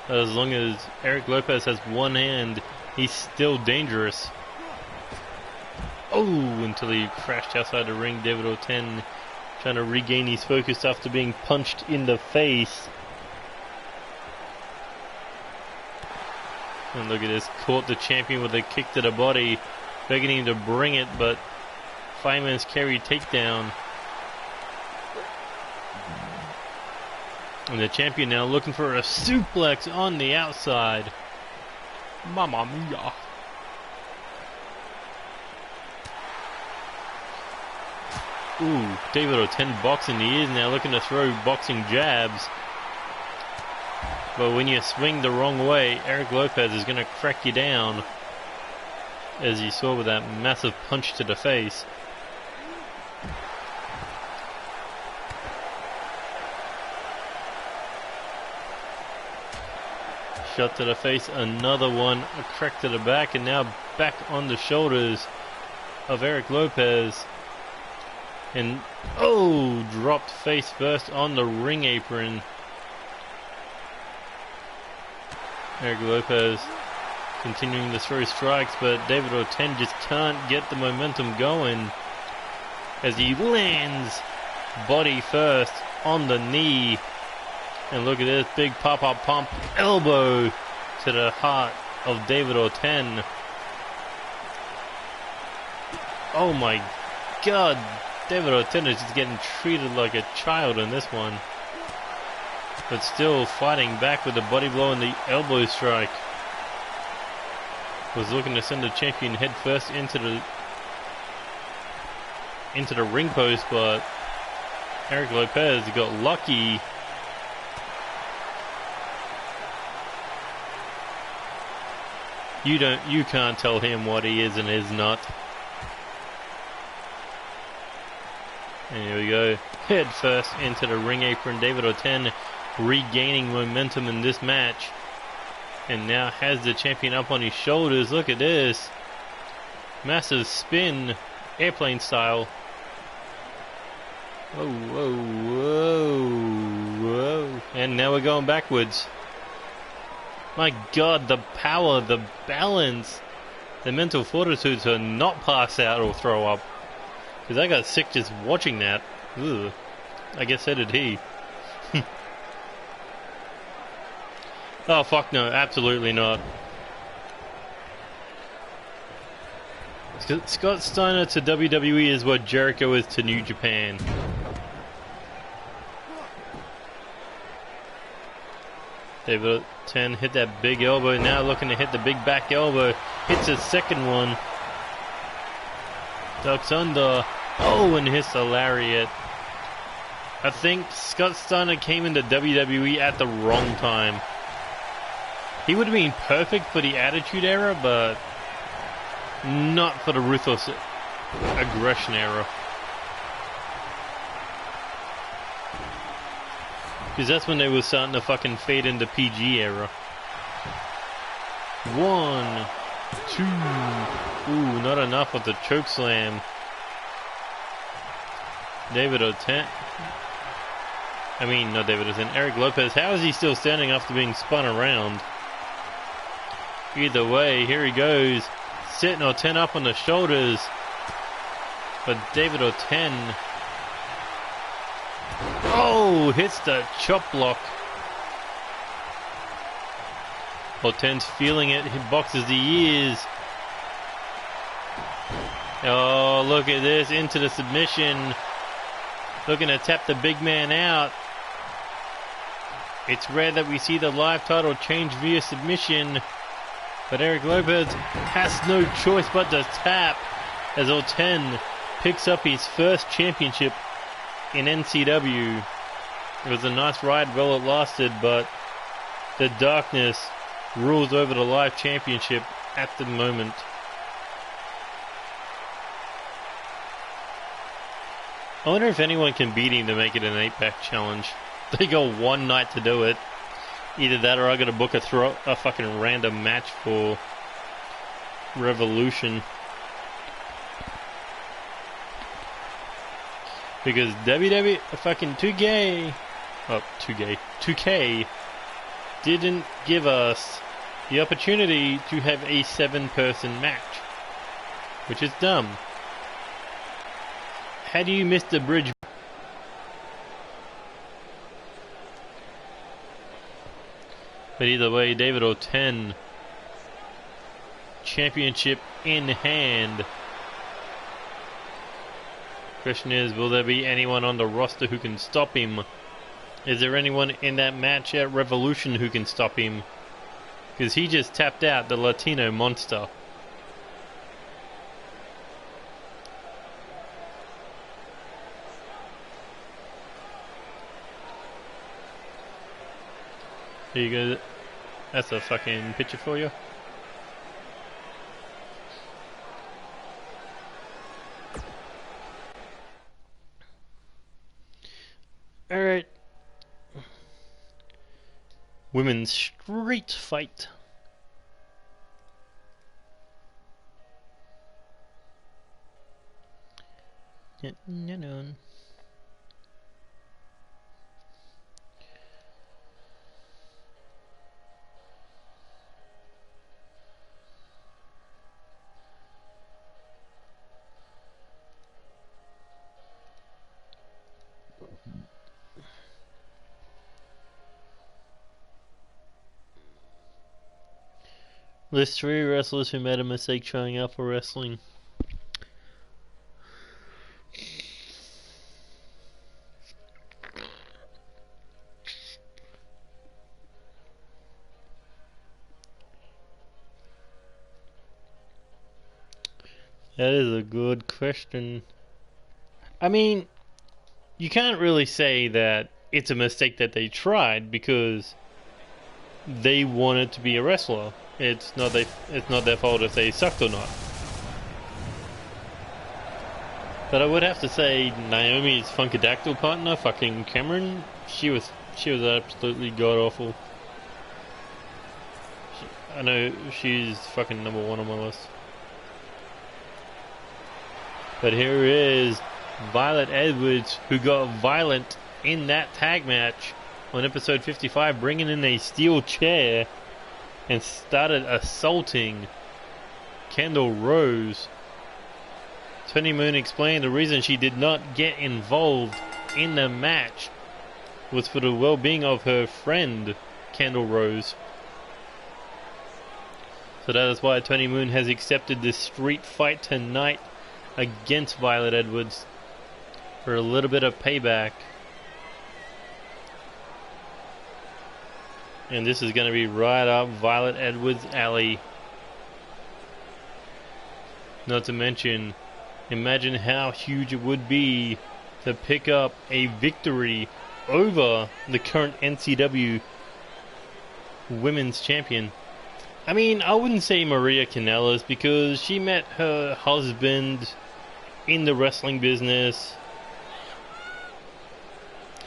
Speaker 1: As long as Eric Lopez has one hand, he's still dangerous. Oh, until he crashed outside the ring. David Oten trying to regain his focus after being punched in the face. And look at this, caught the champion with a kick to the body, begging him to bring it, but fireman's carry takedown. And the champion now looking for a suplex on the outside. Mamma mia. Ooh, David Oten boxing. He is now looking to throw boxing jabs. But when you swing the wrong way, Eric Lopez is going to crack you down. As you saw with that massive punch to the face. Shot to the face, another one, a crack to the back, and now back on the shoulders of Eric Lopez. And, oh, dropped face first on the ring apron. Eric Lopez continuing to throw strikes, but David Oten just can't get the momentum going as he lands body first on the knee. And look at this big pop-up pump elbow to the heart of David Oten. Oh my God, David Oten is just getting treated like a child in this one. But still fighting back with the body blow and the elbow strike. Was looking to send the champion head first into the ring post, but Eric Lopez got lucky. You can't tell him what he is and is not. And here we go, head first into the ring apron. David Oten regaining momentum in this match, and now has the champion up on his shoulders. Look at this, massive spin, airplane style. Whoa, whoa, whoa, whoa, and now we're going backwards. My God, the power, the balance, the mental fortitude to not pass out or throw up. Because I got sick just watching that. Ugh. I guess so did he. Oh, fuck no, absolutely not. Scott Steiner to WWE is what Jericho is to New Japan. David Oten hit that big elbow, now looking to hit the big back elbow. Hits his second one. Ducks under. Oh, and hits the lariat. I think Scott Steiner came into WWE at the wrong time. He would have been perfect for the Attitude Era, but not for the Ruthless Aggression Era. Because that's when they were starting to fucking fade into PG era. 1, 2. Ooh, not enough with the choke slam. David Oten. I mean, not David Oten. Eric Lopez. How is he still standing after being spun around? Either way, here he goes. Setting Oten up on the shoulders. But David Oten. Oh, hits the chop block. Oten's feeling it. He boxes the ears. Oh, look at this. Into the submission. Looking to tap the big man out. It's rare that we see the live title change via submission. But Eric Lopez has no choice but to tap as Oten picks up his first championship in NCW. It was a nice ride while it lasted, but the darkness rules over the live championship at the moment. I wonder if anyone can beat him to make it an 8-pack challenge. They go one night to do it. Either that or I gotta book a fucking random match for Revolution. Because WWE fucking 2K didn't give us the opportunity to have a 7-person match. Which is dumb. How do you miss the bridge? But either way, David O10, championship in hand. Question is, will there be anyone on the roster who can stop him? Is there anyone in that match at Revolution who can stop him? Because he just tapped out the Latino monster. There you go. That's a fucking picture for you. Alright. Women's street fight. No. List 3 wrestlers who made a mistake showing up for wrestling. That is a good question. I mean, you can't really say that it's a mistake that they tried because they wanted to be a wrestler. It's not their fault if they sucked or not. But I would have to say Naomi's Funkadactyl partner, fucking Cameron, she was absolutely god awful. I know she's fucking number 1 on my list. But here is Violet Edwards, who got violent in that tag match on episode 55, bringing in a steel chair and started assaulting Kendall Rose. Tony Moon explained the reason she did not get involved in the match was for the well-being of her friend, Kendall Rose. So that is why Tony Moon has accepted this street fight tonight against Violet Edwards for a little bit of payback. And this is going to be right up Violet Edwards' alley. Not to mention, imagine how huge it would be to pick up a victory over the current NCW Women's Champion. I mean, I wouldn't say Maria Kanellis because she met her husband in the wrestling business.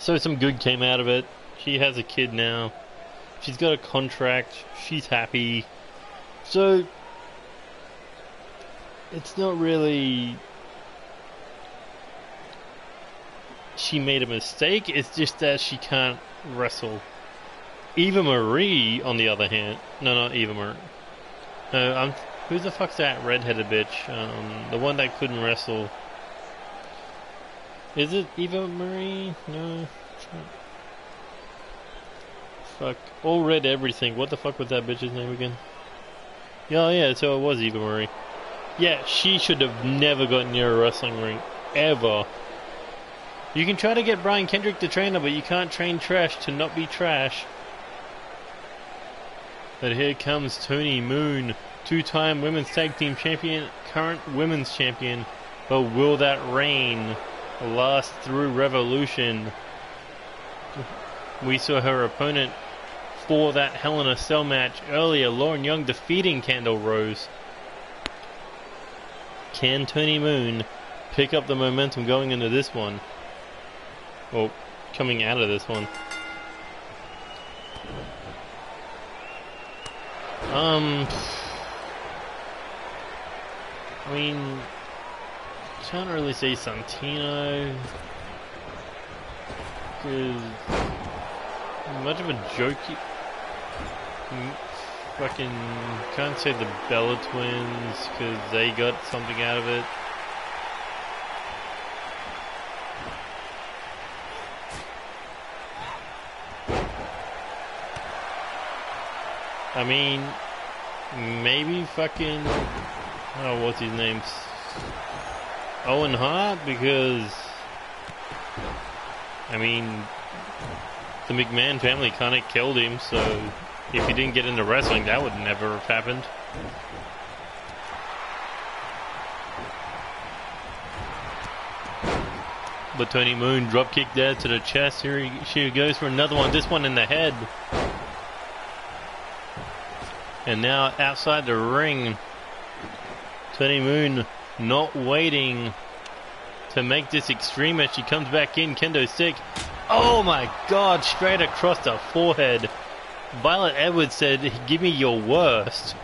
Speaker 1: So some good came out of it. She has a kid now. She's got a contract. She's happy. So it's not really she made a mistake. It's just that she can't wrestle. Eva Marie, on the other hand, no, not Eva Marie. Who the fuck's that redheaded bitch? The one that couldn't wrestle. Is it Eva Marie? No. Fuck. All Red Everything. What the fuck was that bitch's name again? Yeah, so it was Eva Marie. Yeah, she should have never gotten near a wrestling ring. Ever. You can try to get Brian Kendrick to train her, but you can't train trash to not be trash. But here comes Tony Moon, 2-time Women's Tag Team Champion, current Women's Champion. But will that reign last through Revolution? We saw her opponent for that Hell in a Cell match earlier, Lauren Young, defeating Kendall Rose. Can Tony Moon pick up the momentum going into this one. Well, coming out of this one. I mean, can't really say Santino, because much of a jokey. Fucking can't say the Bella Twins because they got something out of it. I mean, maybe fucking, oh, what's his name? Owen Hart, because, I mean, the McMahon family kind of killed him, so if he didn't get into wrestling, that would never have happened. But Tony Moon drop kick there to the chest. Here she goes for another one, this one in the head. And now outside the ring, Tony Moon not waiting to make this extreme as she comes back in. Kendo stick. Oh my God, straight across the forehead. Violet Edwards said, "Give me your worst."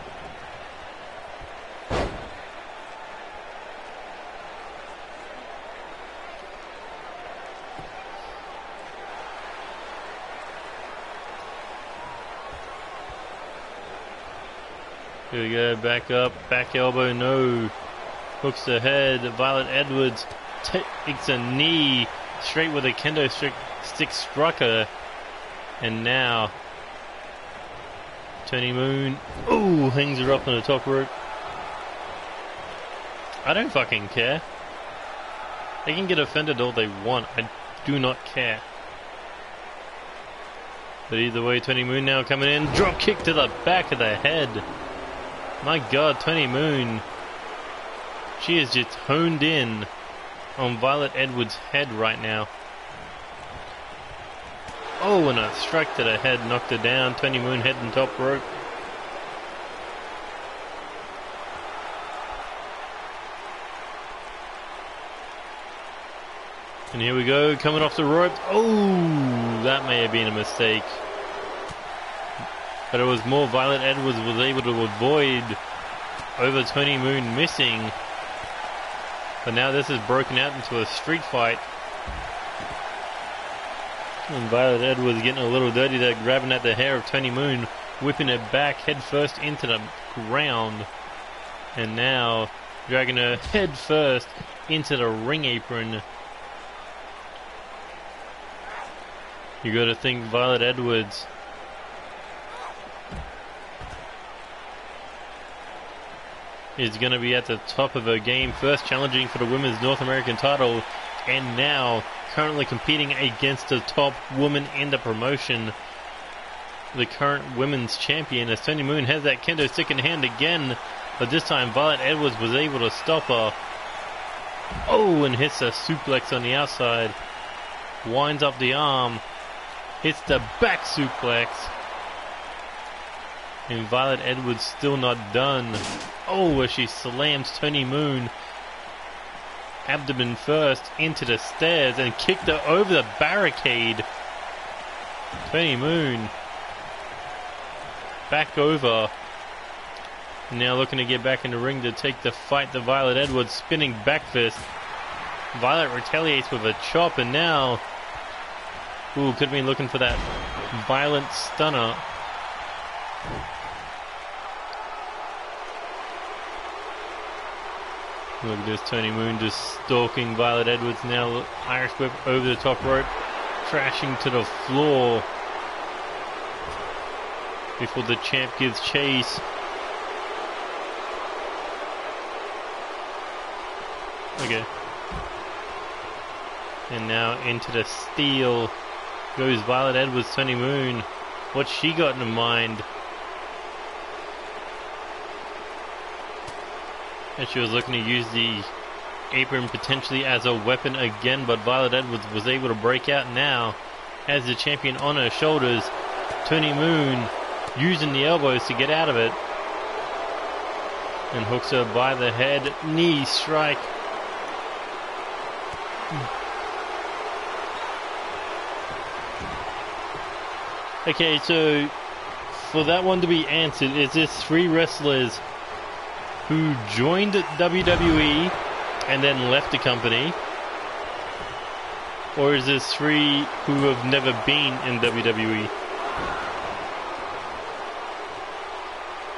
Speaker 1: Here we go, back up, back elbow, no. Hooks the head. Violet Edwards takes a knee straight with a kendo stick struck her. And now Tony Moon, ooh, hangs her up on the top rope. I don't fucking care. They can get offended all they want. I do not care. But either way, Tony Moon now coming in. Drop kick to the back of the head. My God, Tony Moon. She is just honed in on Violet Edwards' head right now. Oh, and a strike to the head knocked her down. Tony Moon head and top rope. And here we go, coming off the rope. Oh, that may have been a mistake. But it was more Violet Edwards was able to avoid over Tony Moon missing. But now this is broken out into a street fight. And Violet Edwards getting a little dirty there, grabbing at the hair of Tony Moon, whipping it back head first into the ground. And now dragging her head first into the ring apron. You got to think Violet Edwards is going to be at the top of her game, first challenging for the Women's North American title, and now currently competing against the top woman in the promotion, the current women's champion, as Tony Moon has that kendo stick in hand again, but this time Violet Edwards was able to stop her. Oh, and hits a suplex on the outside, winds up the arm, hits the back suplex. And Violet Edwards still not done. Oh, as she slams Tony Moon abdomen first into the stairs and kicked her over the barricade. Tony Moon back over. Now looking to get back in the ring to take the fight to Violet Edwards, spinning back fist. Violet retaliates with a chop, and now, ooh, could have been looking for that violent stunner. Look at this, Tony Moon just stalking Violet Edwards now. Irish whip over the top rope, crashing to the floor before the champ gives chase. Okay. And now into the steel goes Violet Edwards. Tony Moon, what's she got in mind? And she was looking to use the apron potentially as a weapon again, but Violet Edwards was able to break out now. Has the champion on her shoulders. Tony Moon using the elbows to get out of it. And hooks her by the head. Knee strike. Okay, so for that one to be answered, is this 3 wrestlers who joined WWE and then left the company? Or is this 3 who have never been in WWE?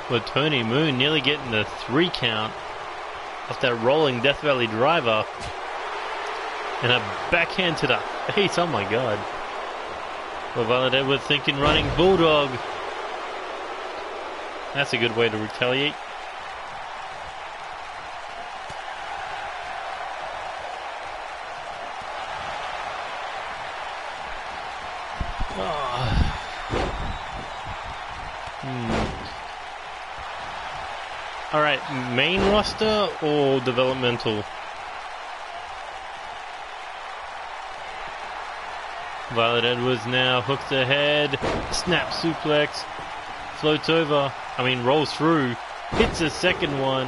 Speaker 1: Well, Tony Moon nearly getting the 3 count off that rolling Death Valley driver. And a backhand to the face, oh my god. Well, Violet Edwards thinking running Bulldog. That's a good way to retaliate. Alright, main roster or developmental? Violet Edwards now hooks ahead, snap suplex, floats over, rolls through, hits a second one,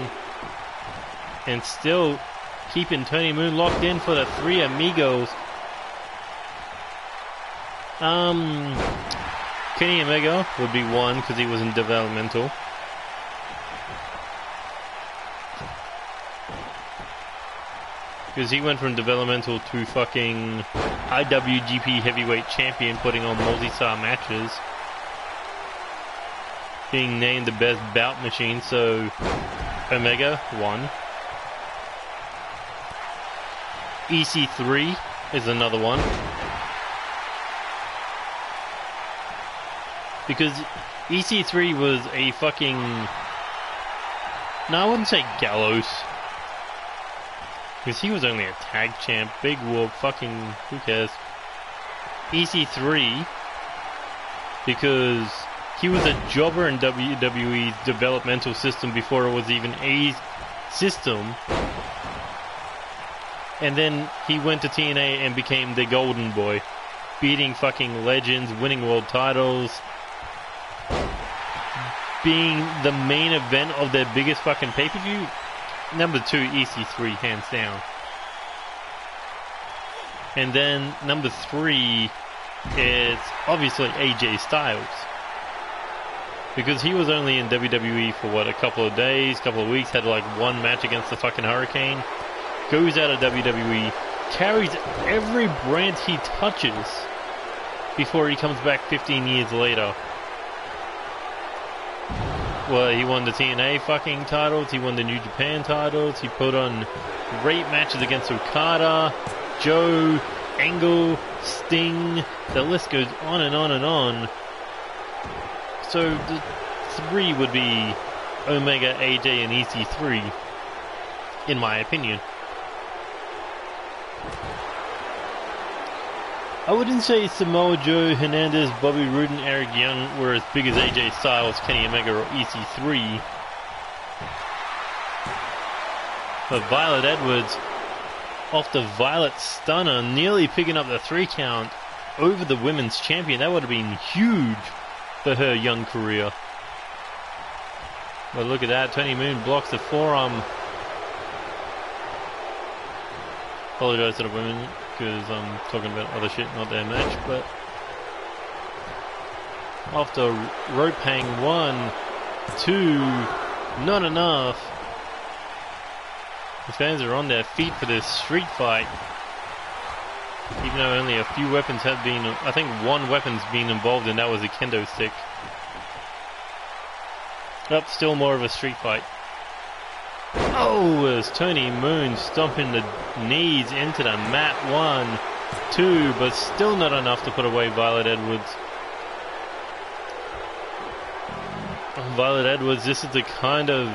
Speaker 1: and still keeping Tony Moon locked in for the 3 amigos. Kenny Omega would be 1 because he was in developmental. Because he went from developmental to fucking IWGP Heavyweight Champion, putting on multi-star matches. Being named the best bout machine, so Omega, 1. EC3 is another one. Because EC3 was a fucking... No, I wouldn't say Gallows. Because he was only a tag champ. Big Whoop, fucking, who cares? EC3, because he was a jobber in WWE's developmental system before it was even a system. And then he went to TNA and became the Golden Boy, beating fucking legends, winning world titles, being the main event of their biggest fucking pay-per-view. Number 2, EC3, hands down. And then number 3 is obviously AJ Styles. Because he was only in WWE for what, a couple of days, couple of weeks, had like 1 match against the fucking Hurricane. Goes out of WWE, carries every brand he touches before he comes back 15 years later. Well, he won the TNA fucking titles, he won the New Japan titles, he put on great matches against Okada, Joe, Angle, Sting, the list goes on and on and on. So the 3 would be Omega, AJ, and EC3, in my opinion. I wouldn't say Samoa Joe, Hernandez, Bobby Roode, and Eric Young were as big as AJ Styles, Kenny Omega, or EC3. But Violet Edwards, off the Violet Stunner, nearly picking up the 3 count over the women's champion. That would have been huge for her young career. But look at that, Tony Moon blocks the forearm. Apologize to the women, because I'm talking about other shit, not their match, but after rope hang 1, 2, not enough. The fans are on their feet for this street fight, even though only a few weapons have been, I think 1 weapon's been involved, and that was a kendo stick. Up, still more of a street fight. Oh, as Tony Moon stomping the knees into the mat. 1, 2, but still not enough to put away Violet Edwards. Violet Edwards, this is the kind of...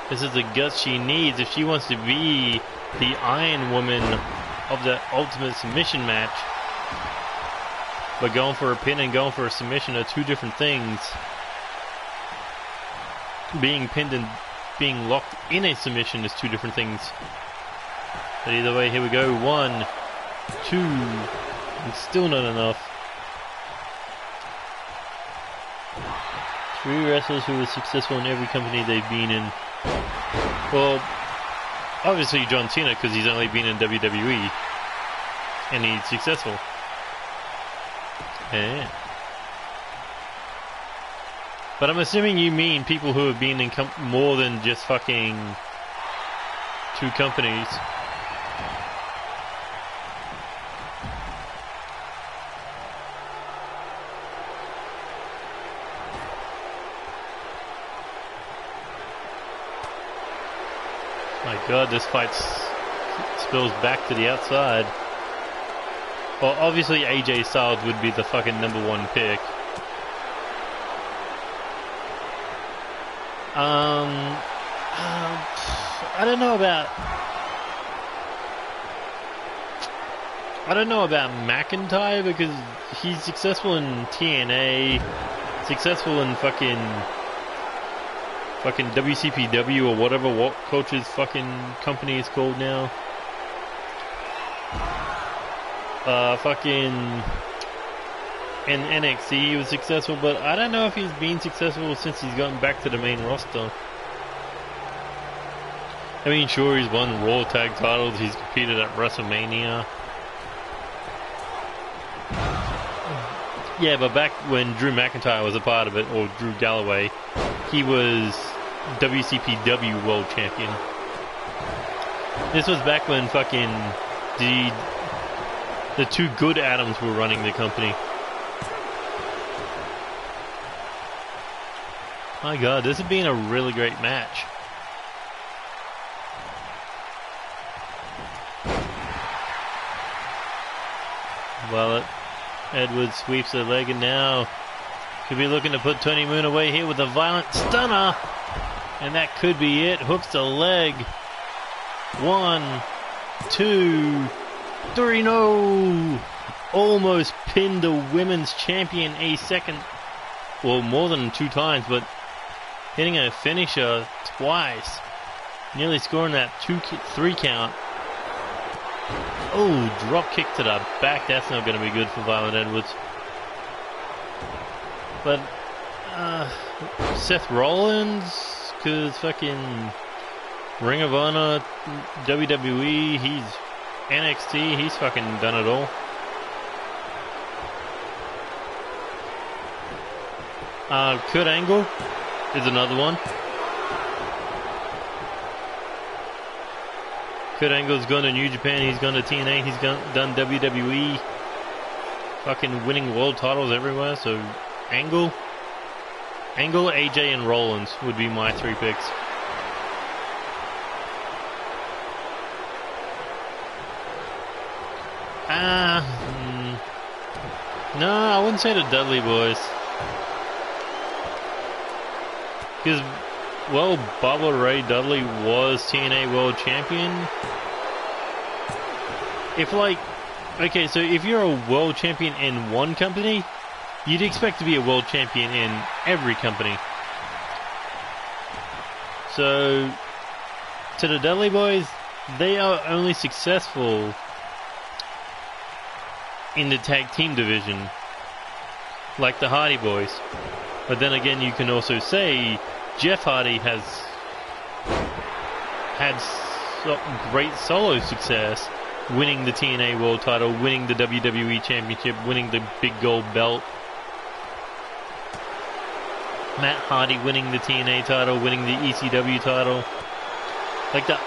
Speaker 1: This is the guts she needs if she wants to be the Iron Woman of the Ultimate Submission match. But going for a pin and going for a submission are 2 different things. Being pinned and being locked in a submission is 2 different things. But either way, here we go. 1, 2, and still not enough. 3 wrestlers who were successful in every company they've been in. Well, obviously John Cena, because he's only been in WWE and he's successful. Yeah. But I'm assuming you mean people who have been in more than just fucking 2 companies. My god, this fight spills back to the outside. Well, obviously AJ Styles would be the fucking #1 pick. I don't know about McIntyre, because he's successful in TNA, successful in fucking WCPW or whatever, what Coach's fucking company is called now. Fucking in NXT he was successful, but I don't know if he's been successful since he's gotten back to the main roster. I mean, sure, he's won Raw Tag titles, he's competed at WrestleMania. Yeah, but back when Drew McIntyre was a part of it, or Drew Galloway, he was WCPW World Champion. This was back when fucking the 2 good Adams were running the company. My god, this has been a really great match. Well, Edwards sweeps the leg, and now could be looking to put Tony Moon away here with a violent stunner. And that could be it. Hooks the leg. 1, 2, 3, no! Almost pinned the women's champion a second. Well, more than 2 times, but hitting a finisher twice. Nearly scoring that 3 count. Oh, drop kick to the back. That's not going to be good for Violent Edwards. But, Seth Rollins, because fucking Ring of Honor, WWE, he's NXT, he's fucking done it all. Kurt Angle is another one. Kurt Angle's gone to New Japan, he's gone to TNA, he's done WWE. Fucking winning world titles everywhere, so Angle, AJ, and Rollins would be my 3 picks. No, I wouldn't say the Dudley Boys. Because, well, Bubba Ray Dudley was TNA World Champion. Okay, so if you're a World Champion in one company, you'd expect to be a World Champion in every company. So, to the Dudley Boys, they are only successful in the tag team division, like the Hardy Boys. But then again, you can also say Jeff Hardy has had great solo success, winning the TNA World Title, winning the WWE Championship, winning the big gold belt. Matt Hardy winning the TNA title, winning the ECW title. Like the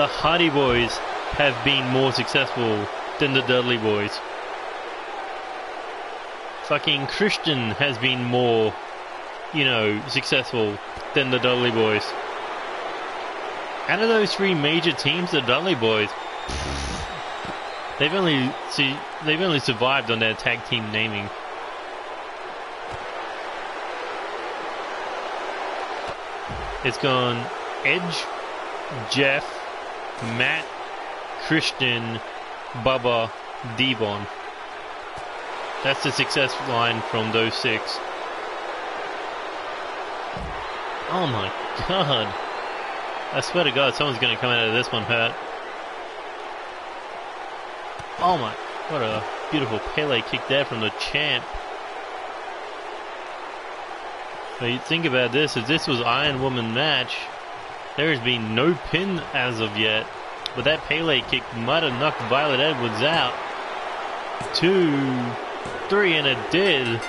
Speaker 1: Hardy Boys have been more successful than the Dudley Boys. Fucking Christian has been more, successful than the Dudley Boys. Out of those 3 major teams, the Dudley Boys, they've only survived on their tag team naming. It's gone Edge, Jeff, Matt, Christian, Bubba, Devon. That's the success line from those 6. Oh my god. I swear to God, someone's going to come out of this one hurt. Oh my, what a beautiful Pele kick there from the champ. But you think about this, if this was Iron Woman match, There has been no pin as of yet, but that Pele kick might have knocked Violet Edwards out. 2, 3, and it did.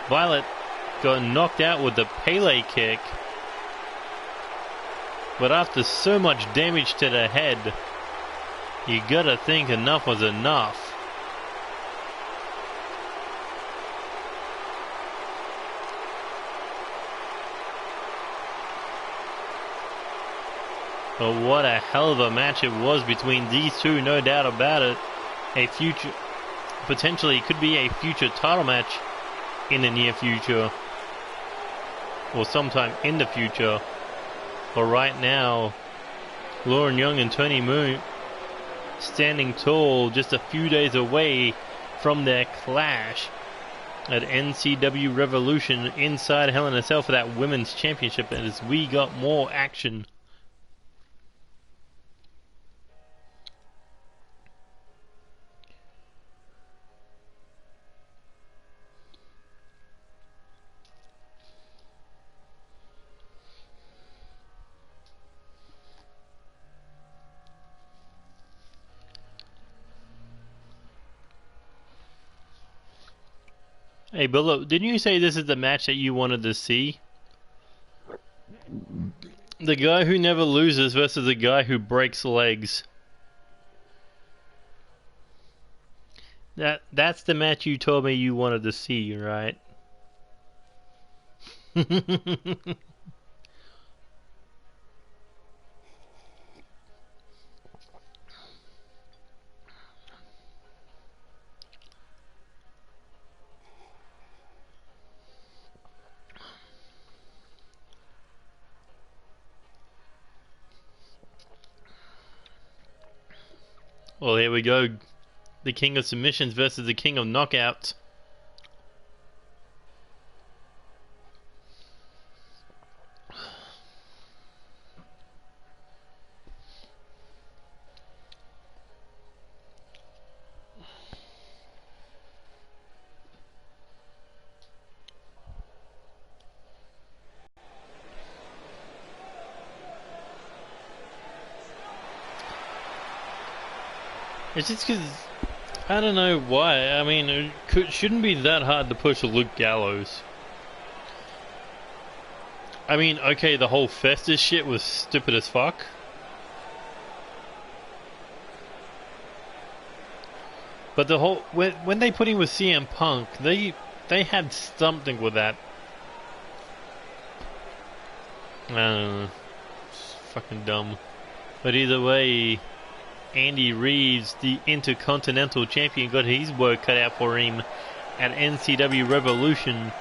Speaker 1: Violet got knocked out with the Pele kick, but after so much damage to the head, you gotta think enough was enough. But what a hell of a match it was between these two, no doubt about it. A future, potentially could be a future title match in the near future, or sometime in the future. But right now, Lauren Young and Tony Moon standing tall, just a few days away from their clash at NCW Revolution inside Hell in a Cell for that women's championship, as we got more action. Hey, but look, didn't you say this is the match that you wanted to see? The guy who never loses versus the guy who breaks legs. That's the match you told me you wanted to see, right? Well, here we go. The King of Submissions versus the King of Knockouts. It's just because, I don't know why. I mean, it shouldn't be that hard to push Luke Gallows. I mean, okay, the whole Festus shit was stupid as fuck. But the whole, when they put him with CM Punk, they had something with that. I don't know. It's fucking dumb. But either way, Andy Reeves, the Intercontinental Champion, got his work cut out for him at NCW Revolution.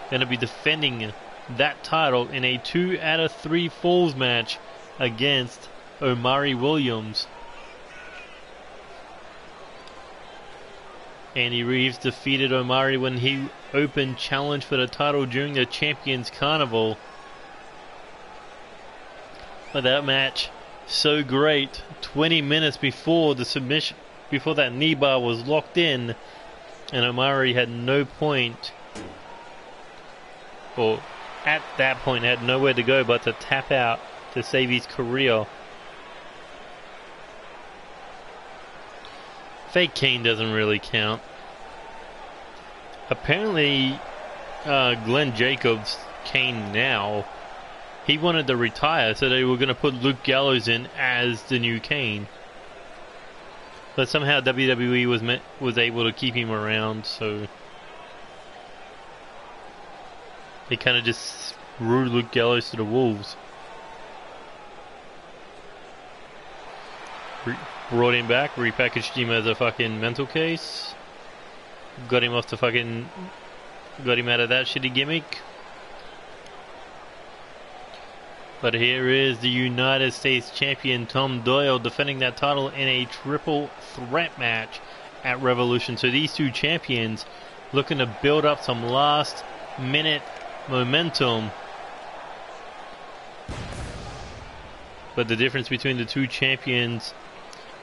Speaker 1: Going to be defending that title in a 2 out of 3 falls match against Omari Williams. Andy Reeves defeated Omari when he opened challenge for the title during the Champions Carnival. But that match, so great, 20 minutes before the submission, before that knee bar was locked in, and Omari had no point, or at that point had nowhere to go but to tap out to save his career. Fake Kane doesn't really count. Apparently, Glenn Jacobs, Kane now, he wanted to retire, so they were going to put Luke Gallows in as the new Kane. But somehow WWE was able to keep him around, so they kind of just threw Luke Gallows to the wolves. Brought him back, repackaged him as a fucking mental case, got him out of that shitty gimmick. But here is the United States Champion Tom Doyle defending that title in a triple threat match at Revolution. So these two champions looking to build up some last minute momentum. But the difference between the two champions,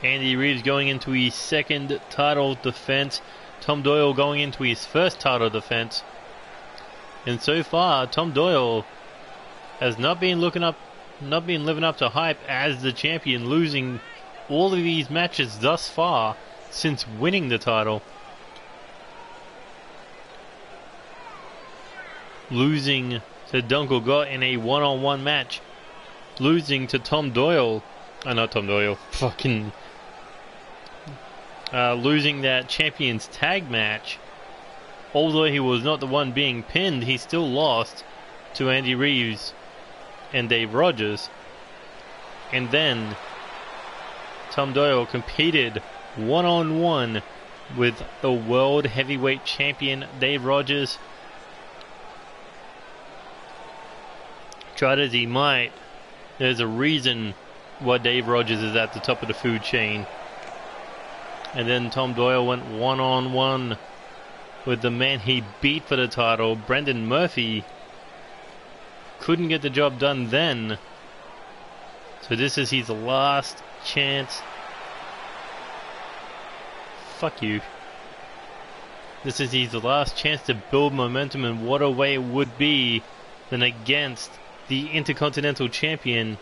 Speaker 1: Andy Reeves going into his second title defense, Tom Doyle going into his first title defense. And so far, Tom Doyle has not been looking up not been living up to hype as the champion, losing all of these matches thus far since winning the title. Losing to Dunkel Gott in a one-on-one match. Losing to Tom Doyle. Not Tom Doyle. Fucking... losing that Champions Tag match. Although he was not the one being pinned, he still lost to Andy Reeves and Dave Rogers. And then Tom Doyle competed one-on-one with the World Heavyweight Champion Dave Rogers. Tried as he might, there's a reason why Dave Rogers is at the top of the food chain. And then Tom Doyle went one-on-one with the man he beat for the title, Brendan Murphy. Couldn't get the job done then. So this is his last chance. Fuck you. This is his last chance to build momentum, and what a way it would be than against the Intercontinental Champion.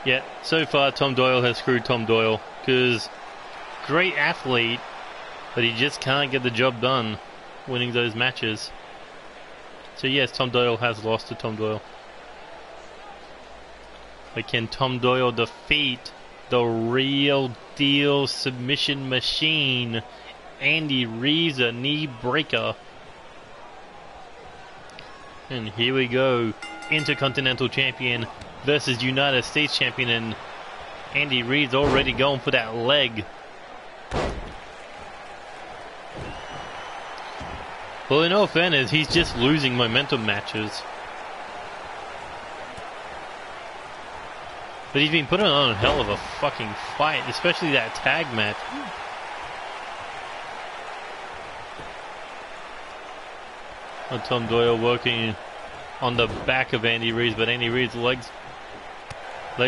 Speaker 1: Yet, so far Tom Doyle has screwed Tom Doyle, because great athlete, but he just can't get the job done winning those matches. So yes, Tom Doyle has lost to Tom Doyle. But can Tom Doyle defeat the real deal submission machine, Andy Reeves, a knee breaker? And here we go, Intercontinental Champion versus United States Champion, and Andy Reeves already going for that leg. Well, in all fairness, he's just losing momentum matches. But he's been putting on a hell of a fucking fight, especially that tag match. Well, Tom Doyle working on the back of Andy Reeves, but Andy Reeves' leg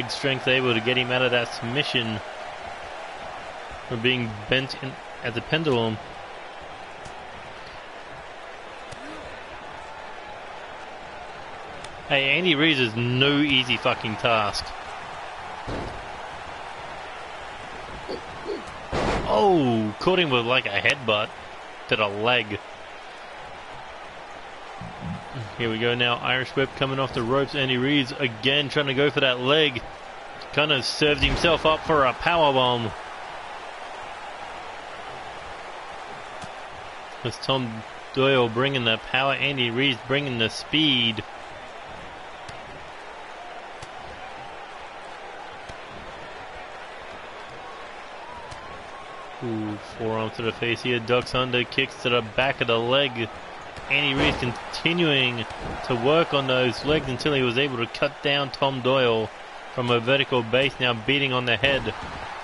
Speaker 1: strength able to get him out of that submission from being bent in at the pendulum. Hey, Andy Reeves is no easy fucking task. Oh, caught him with like a headbutt to the leg. Here we go now, Irish whip coming off the ropes. Andy Reeves again trying to go for that leg. Kind of served himself up for a powerbomb. It's Tom Doyle bringing the power, Andy Reeves bringing the speed. Ooh, forearm to the face here, ducks under, kicks to the back of the leg. Andy Reeves continuing to work on those legs until he was able to cut down Tom Doyle from a vertical base, now beating on the head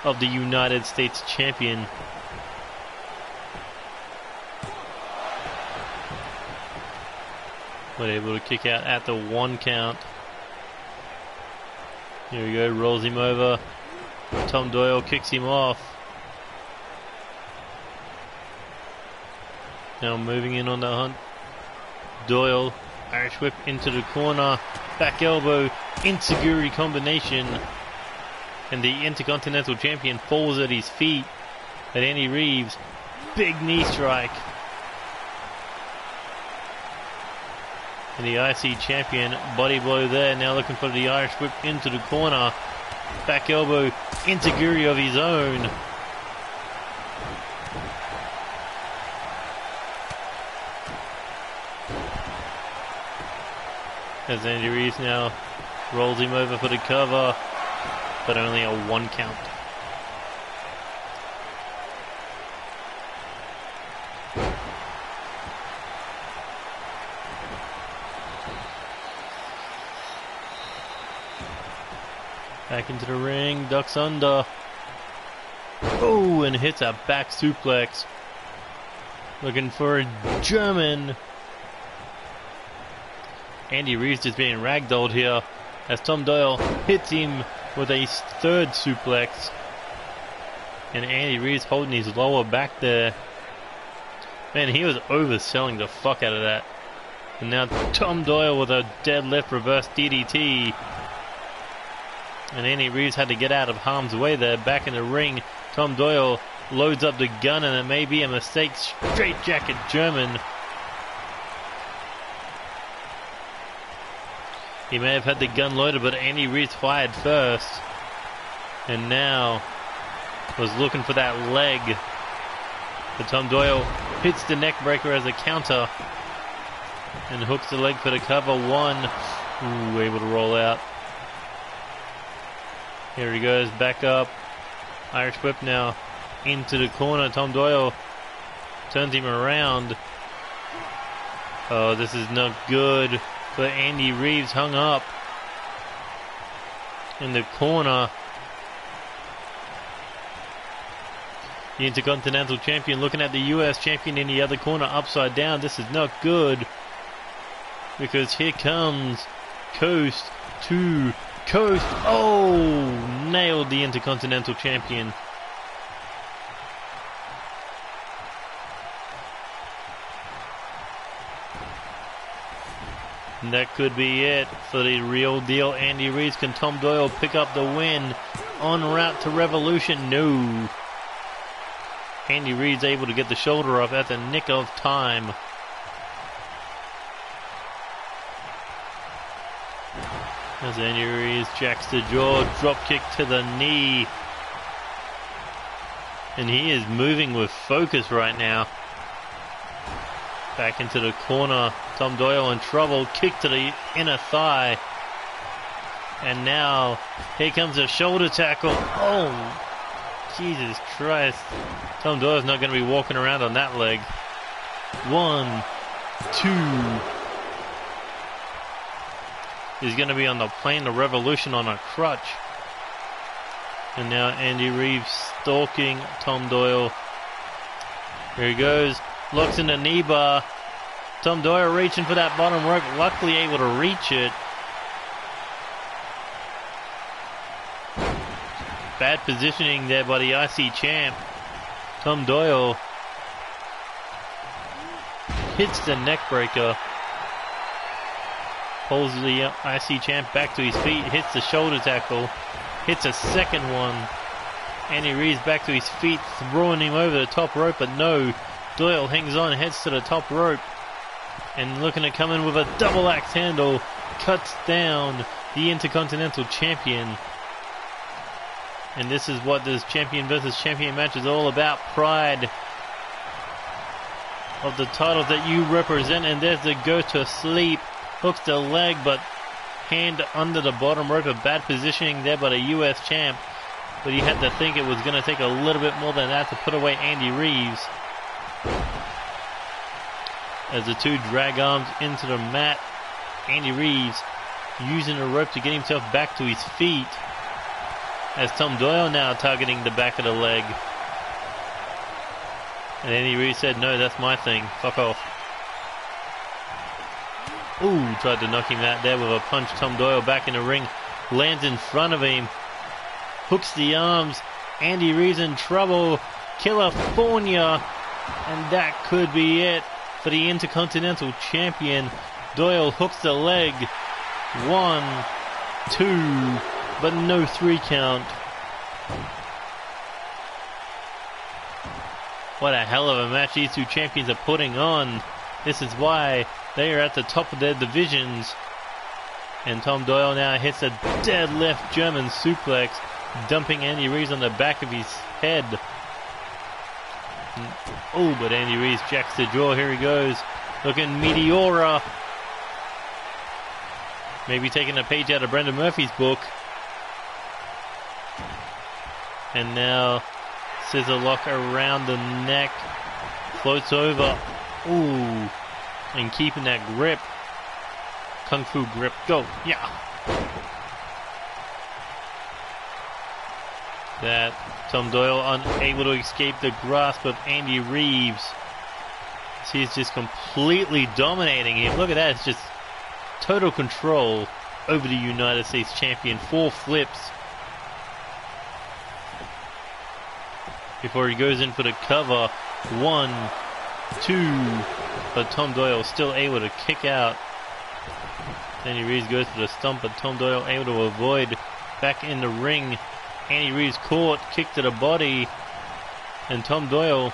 Speaker 1: of the United States Champion. But able to kick out at the 1 count. Here we go, rolls him over. Tom Doyle kicks him off. Now moving in on the hunt. Doyle, Irish whip into the corner, back elbow, enziguri combination, and the Intercontinental Champion falls at his feet. At Andy Reeves, big knee strike. And the IC Champion, body blow there, now looking for the Irish whip into the corner, back elbow, enziguri of his own. As Andy Reeves now rolls him over for the cover, but only a 1 count. Back into the ring, ducks under. Oh, and hits a back suplex. Looking for a German. Andy Reeves is being ragdolled here as Tom Doyle hits him with a 3rd suplex. And Andy Reeves holding his lower back there. Man, he was overselling the fuck out of that. And now Tom Doyle with a deadlift reverse DDT. And Andy Reeves had to get out of harm's way there. Back in the ring, Tom Doyle loads up the gun, and it may be a mistake. Straight jacket German. He may have had the gun loaded, but Andy Reeves fired first. And now was looking for that leg. But Tom Doyle hits the neck breaker as a counter and hooks the leg for the cover. One. Ooh, able to roll out. Here he goes, back up. Irish whip now into the corner. Tom Doyle turns him around. Oh, this is not good. But Andy Reeves hung up in the corner. The Intercontinental Champion looking at the US Champion in the other corner upside down. This is not good, because here comes coast to coast. Oh, nailed the Intercontinental Champion. And that could be it for the real deal Andy Reeves. Can Tom Doyle pick up the win en route to Revolution? No. Andy Reeves able to get the shoulder up at the nick of time. As Andy Reeves jacks the jaw, drop kick to the knee. And he is moving with focus right now. Back into the corner. Tom Doyle in trouble. Kick to the inner thigh. And now, here comes a shoulder tackle. Oh, Jesus Christ. Tom Doyle's not going to be walking around on that leg. 1, 2. He's going to be on the plane of Revolution on a crutch. And now Andy Reeves stalking Tom Doyle. Here he goes. Looks in the knee bar. Tom Doyle reaching for that bottom rope. Luckily able to reach it. Bad positioning there by the IC champ. Tom Doyle hits the neck breaker. Pulls the IC champ back to his feet. Hits the shoulder tackle. Hits a second one. Andy Reeves back to his feet, throwing him over the top rope, but no. Doyle hangs on, heads to the top rope, and looking to come in with a double axe handle. Cuts down the Intercontinental Champion. And this is what this champion versus champion match is all about. Pride of the titles that you represent. And there's the go to sleep. Hooks the leg, but hand under the bottom rope. A bad positioning there by the US champ. But he had to think it was going to take a little bit more than that to put away Andy Reeves. As the two drag arms into the mat, Andy Reeves using the rope to get himself back to his feet. As Tom Doyle now targeting the back of the leg. And Andy Reeves said, no, that's my thing. Fuck off. Ooh, tried to knock him out there with a punch. Tom Doyle back in the ring. Lands in front of him. Hooks the arms. Andy Reeves in trouble. California. And that could be it for the Intercontinental Champion. Doyle hooks the leg. 1, 2, but no 3 count. What a hell of a match these two champions are putting on. This is why they are at the top of their divisions. And Tom Doyle now hits a deadlift German suplex, dumping Andy Reeves on the back of his head. Oh, but Andy Reeves jacks the jaw. Here he goes. Looking Meteora. Maybe taking a page out of Brendan Murphy's book. And now scissor lock around the neck. Floats over. Ooh. And keeping that grip. Kung Fu grip. Go. Yeah. That Tom Doyle unable to escape the grasp of Andy Reeves. He's just completely dominating him. Look at that. It's just total control over the United States champion. 4 flips before he goes in for the cover. 1, 2. But Tom Doyle still able to kick out. Andy Reeves goes for the stump, but Tom Doyle able to avoid. Back in the ring. Andy Reeves caught, kick to the body. And Tom Doyle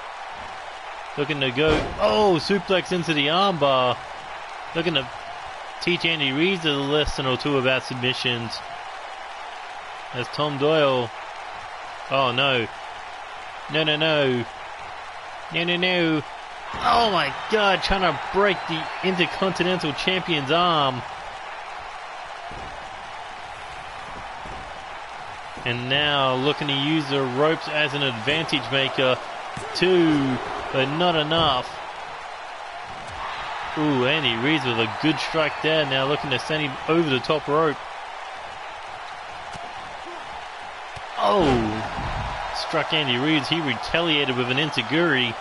Speaker 1: looking to go. Oh, suplex into the armbar. Looking to teach Andy Reeves a lesson or two about submissions. As Tom Doyle. Oh no. No, no, no. No, no, no. Oh my God, trying to break the Intercontinental Champion's arm. And now looking to use the ropes as an advantage maker. 2, but not enough. Ooh, Andy Reeves with a good strike there. Now looking to send him over the top rope. Oh, struck Andy Reeves. He retaliated with an enziguri.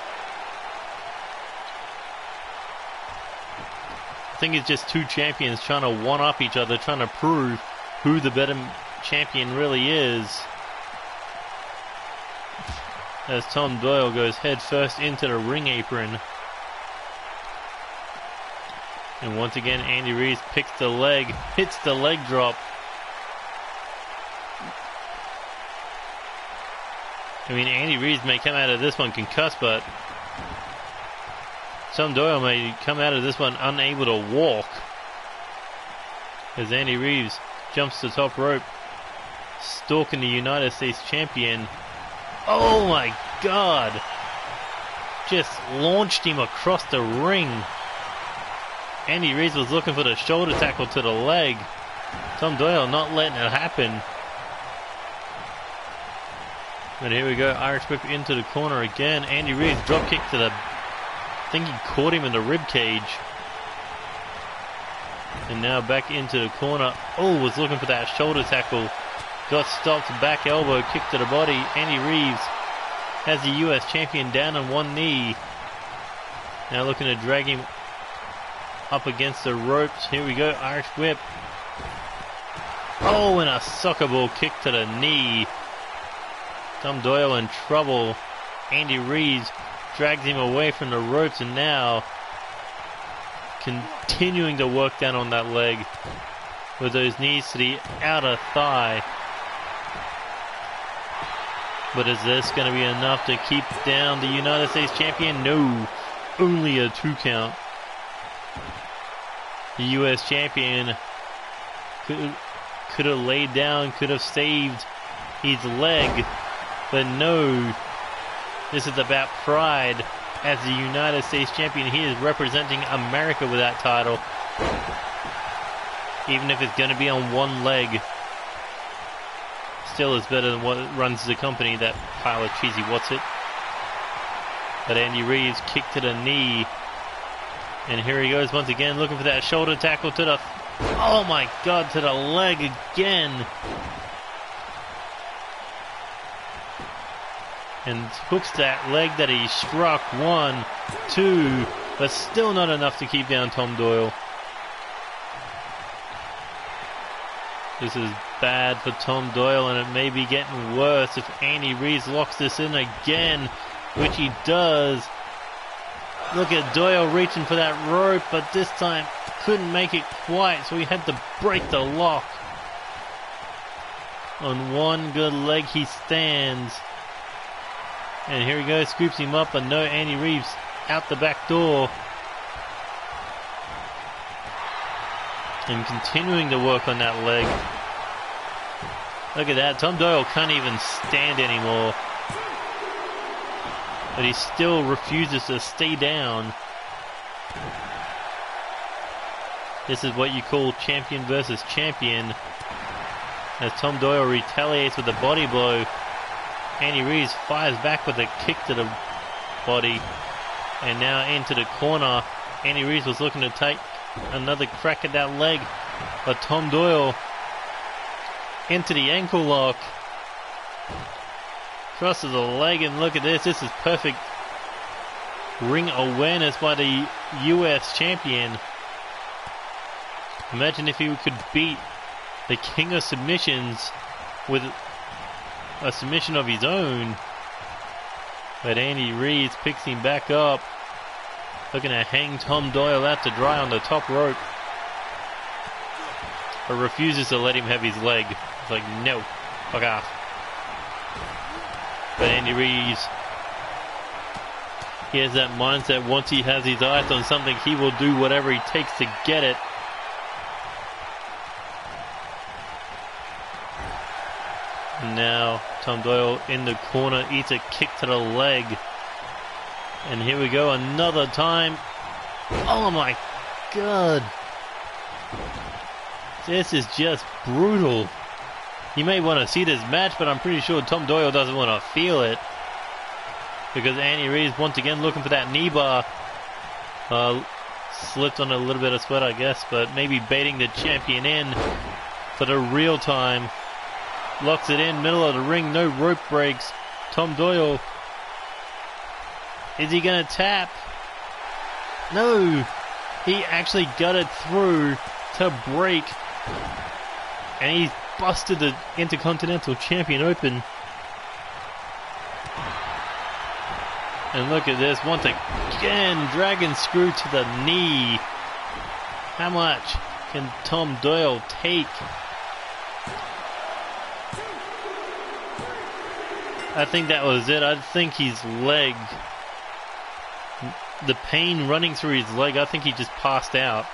Speaker 1: I think it's just two champions trying to one-up each other, trying to prove who the better champion really is. As Tom Doyle goes head first into the ring apron. And once again, Andy Reeves picks the leg, hits the leg drop. I mean, Andy Reeves may come out of this one concussed, but Tom Doyle may come out of this one unable to walk. As Andy Reeves jumps the top rope, stalking the United States champion. Oh my God! Just launched him across the ring. Andy Reeves was looking for the shoulder tackle to the leg. Tom Doyle not letting it happen. But here we go, Irish whip into the corner again. Andy Reeves drop kick to the... I think he caught him in the rib cage. And now back into the corner. Oh, was looking for that shoulder tackle. Got stopped, back elbow, kick to the body. Andy Reeves has the US champion down on one knee. Now looking to drag him up against the ropes. Here we go, Irish whip. Oh, and a soccer ball kick to the knee. Tom Doyle in trouble. Andy Reeves drags him away from the ropes, and now continuing to work down on that leg with those knees to the outer thigh. But is this going to be enough to keep down the United States champion? No, only a 2 count. The US champion could have laid down, could have saved his leg, but no. This is about pride. As the United States champion, he is representing America with that title. Even if it's going to be on one leg, still is better than what runs the company, that pile of cheesy what's it. But Andy Reeves kick to the knee. And here he goes once again, looking for that shoulder tackle to the... Oh my God, to the leg again. And hooks that leg that he struck. 1, 2, but still not enough to keep down Tom Doyle. This is bad for Tom Doyle, and it may be getting worse if Andy Reeves locks this in again, which he does. Look at Doyle reaching for that rope, but this time couldn't make it quite, so he had to break the lock. On one good leg he stands. And here he goes, scoops him up, and no, Andy Reeves out the back door. And continuing to work on that leg. Look at that, Tom Doyle can't even stand anymore. But he still refuses to stay down. This is what you call champion versus champion. As Tom Doyle retaliates with a body blow. Andy Reeves fires back with a kick to the body. And now into the corner. Andy Reeves was looking to take another crack at that leg. But Tom Doyle into the ankle lock. Crosses the leg, and look at this. This is perfect ring awareness by the US champion. Imagine if he could beat the king of submissions with a submission of his own. But Andy Reeves picks him back up. Looking to hang Tom Doyle out to dry on the top rope. But refuses to let him have his leg. It's like, no, fuck off. But Andy Reeves, he has that mindset. Once he has his eyes on something, he will do whatever he takes to get it. Now Tom Doyle in the corner eats a kick to the leg. And here we go, another time. Oh my god. This is just brutal. You may want to see this match, but I'm pretty sure Tom Doyle doesn't want to feel it. Because Andy Reeves once again looking for that knee bar. Slipped on a little bit of sweat, I guess, but maybe baiting the champion in for the real time. Locks it in, middle of the ring, no rope breaks. Tom Doyle. Is he going to tap? No. He actually got it through to break. And he's busted the Intercontinental Champion open. And look at this. Once again, dragon screw to the knee. How much can Tom Doyle take? I think that was it. I think his leg, the pain running through his leg, I think he just passed out.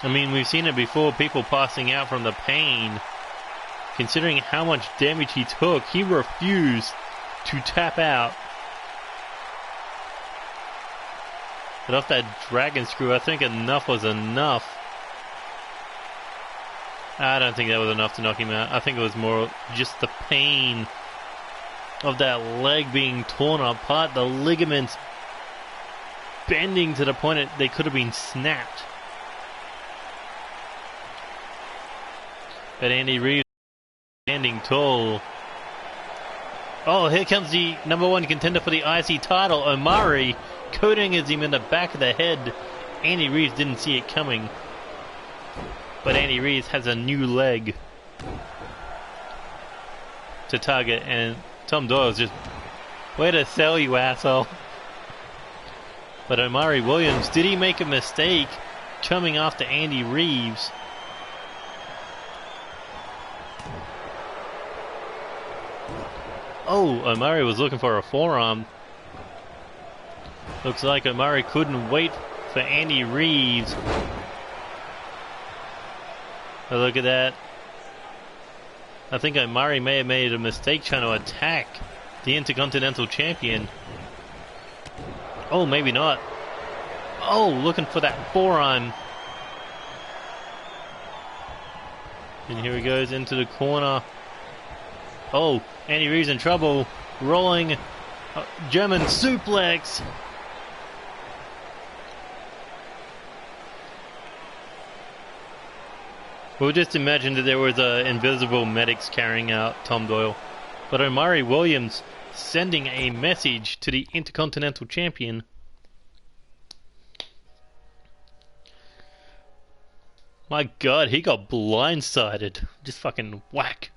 Speaker 1: I mean, we've seen it before, people passing out from the pain. Considering how much damage he took, he refused to tap out. But off that dragon screw, I think enough was enough. I don't think that was enough to knock him out. I think it was more just the pain of that leg being torn apart, the ligaments bending to the point that they could have been snapped. But Andy Reeves standing tall. Oh, here comes the number one contender for the IC title, Omari, coding as him in the back of the head. Andy Reeves didn't see it coming. But Andy Reeves has a new leg to target, and Tom Doyle's just, way to sell, you asshole. But Omari Williams, did he make a mistake coming after Andy Reeves? Oh, Omari was looking for a forearm. Looks like Omari couldn't wait for Andy Reeves. But look at that. I think Omari may have made a mistake trying to attack the Intercontinental Champion. Oh, maybe not. Oh, looking for that forearm. And here he goes into the corner. Oh, Andy Reeves in trouble. Rolling German suplex. We'll just imagine that there was invisible medics carrying out Tom Doyle. But Omari Williams sending a message to the Intercontinental Champion. My god, he got blindsided. Just fucking whack.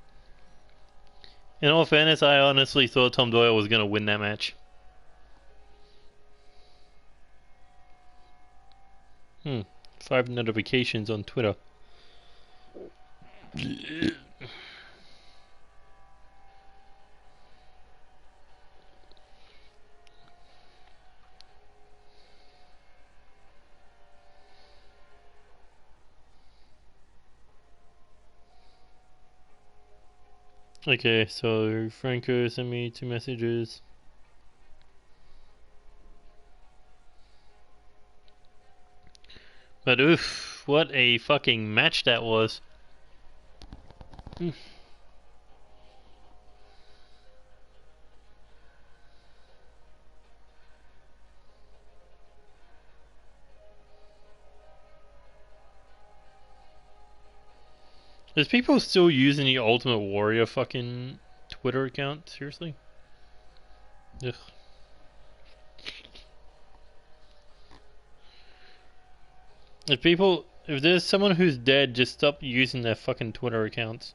Speaker 1: In all fairness, I honestly thought Tom Doyle was going to win that match. Hmm. 5 notifications on Twitter. Okay, so Franco sent me 2 messages. But oof, what a fucking match that was. Is people still using the Ultimate Warrior fucking Twitter account? Seriously? Ugh. If there's someone who's dead, just stop using their fucking Twitter accounts.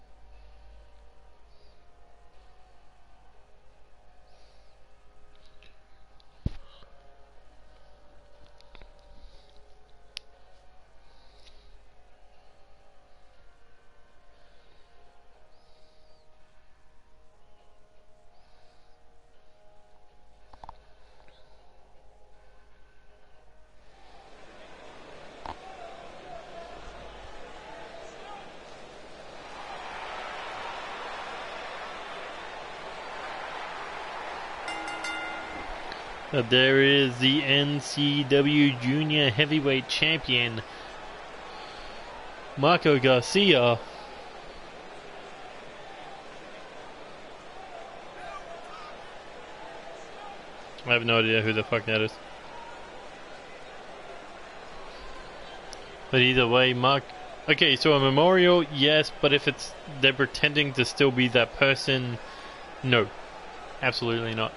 Speaker 1: There is the NCW Junior Heavyweight Champion, Marco Garcia. I have no idea who the fuck that is. But either way, okay, so a memorial, yes, but if they're pretending to still be that person, no. Absolutely not.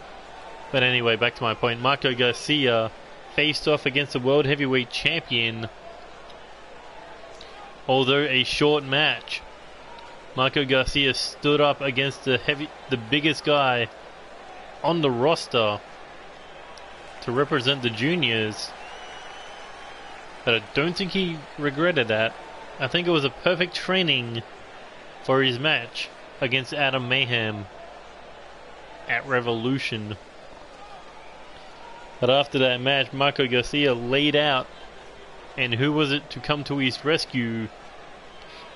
Speaker 1: But anyway, back to my point. Marco Garcia faced off against the World Heavyweight Champion. Although a short match, Marco Garcia stood up against the biggest guy on the roster to represent the juniors. But I don't think he regretted that. I think it was a perfect training for his match against Adam Mayhem at Revolution. But after that match, Marco Garcia laid out, and who was it to come to his rescue?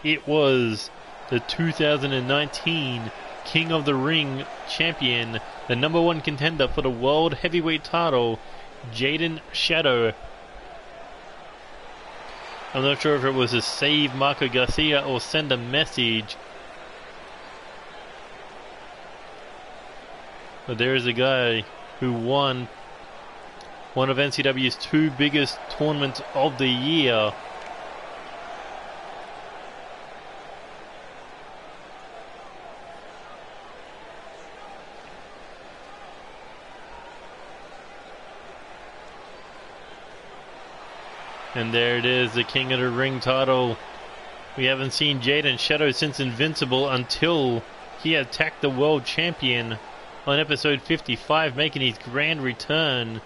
Speaker 1: It was the 2019 King of the Ring champion, the #1 contender for the World Heavyweight title, Jaden Shadow. I'm not sure if it was to save Marco Garcia or send a message. But there is a guy who won one of NCW's 2 biggest tournaments of the year. And there it is, the King of the Ring title. We haven't seen Jaden Shadow since Invincible until he attacked the world champion on episode 55, making his grand return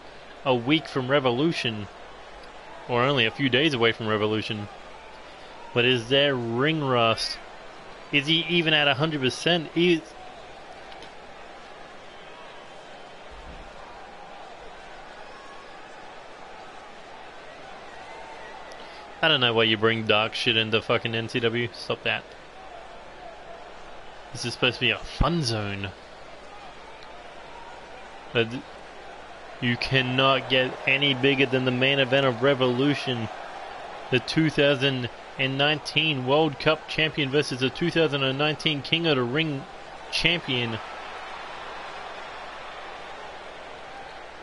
Speaker 1: a week from Revolution. Or only a few days away from Revolution. But is there ring rust? Is he even at 100%? I don't know why you bring dark shit into fucking NCW. Stop that. This is supposed to be a fun zone. But you cannot get any bigger than the main event of Revolution. The 2019 World Cup champion versus the 2019 King of the Ring champion.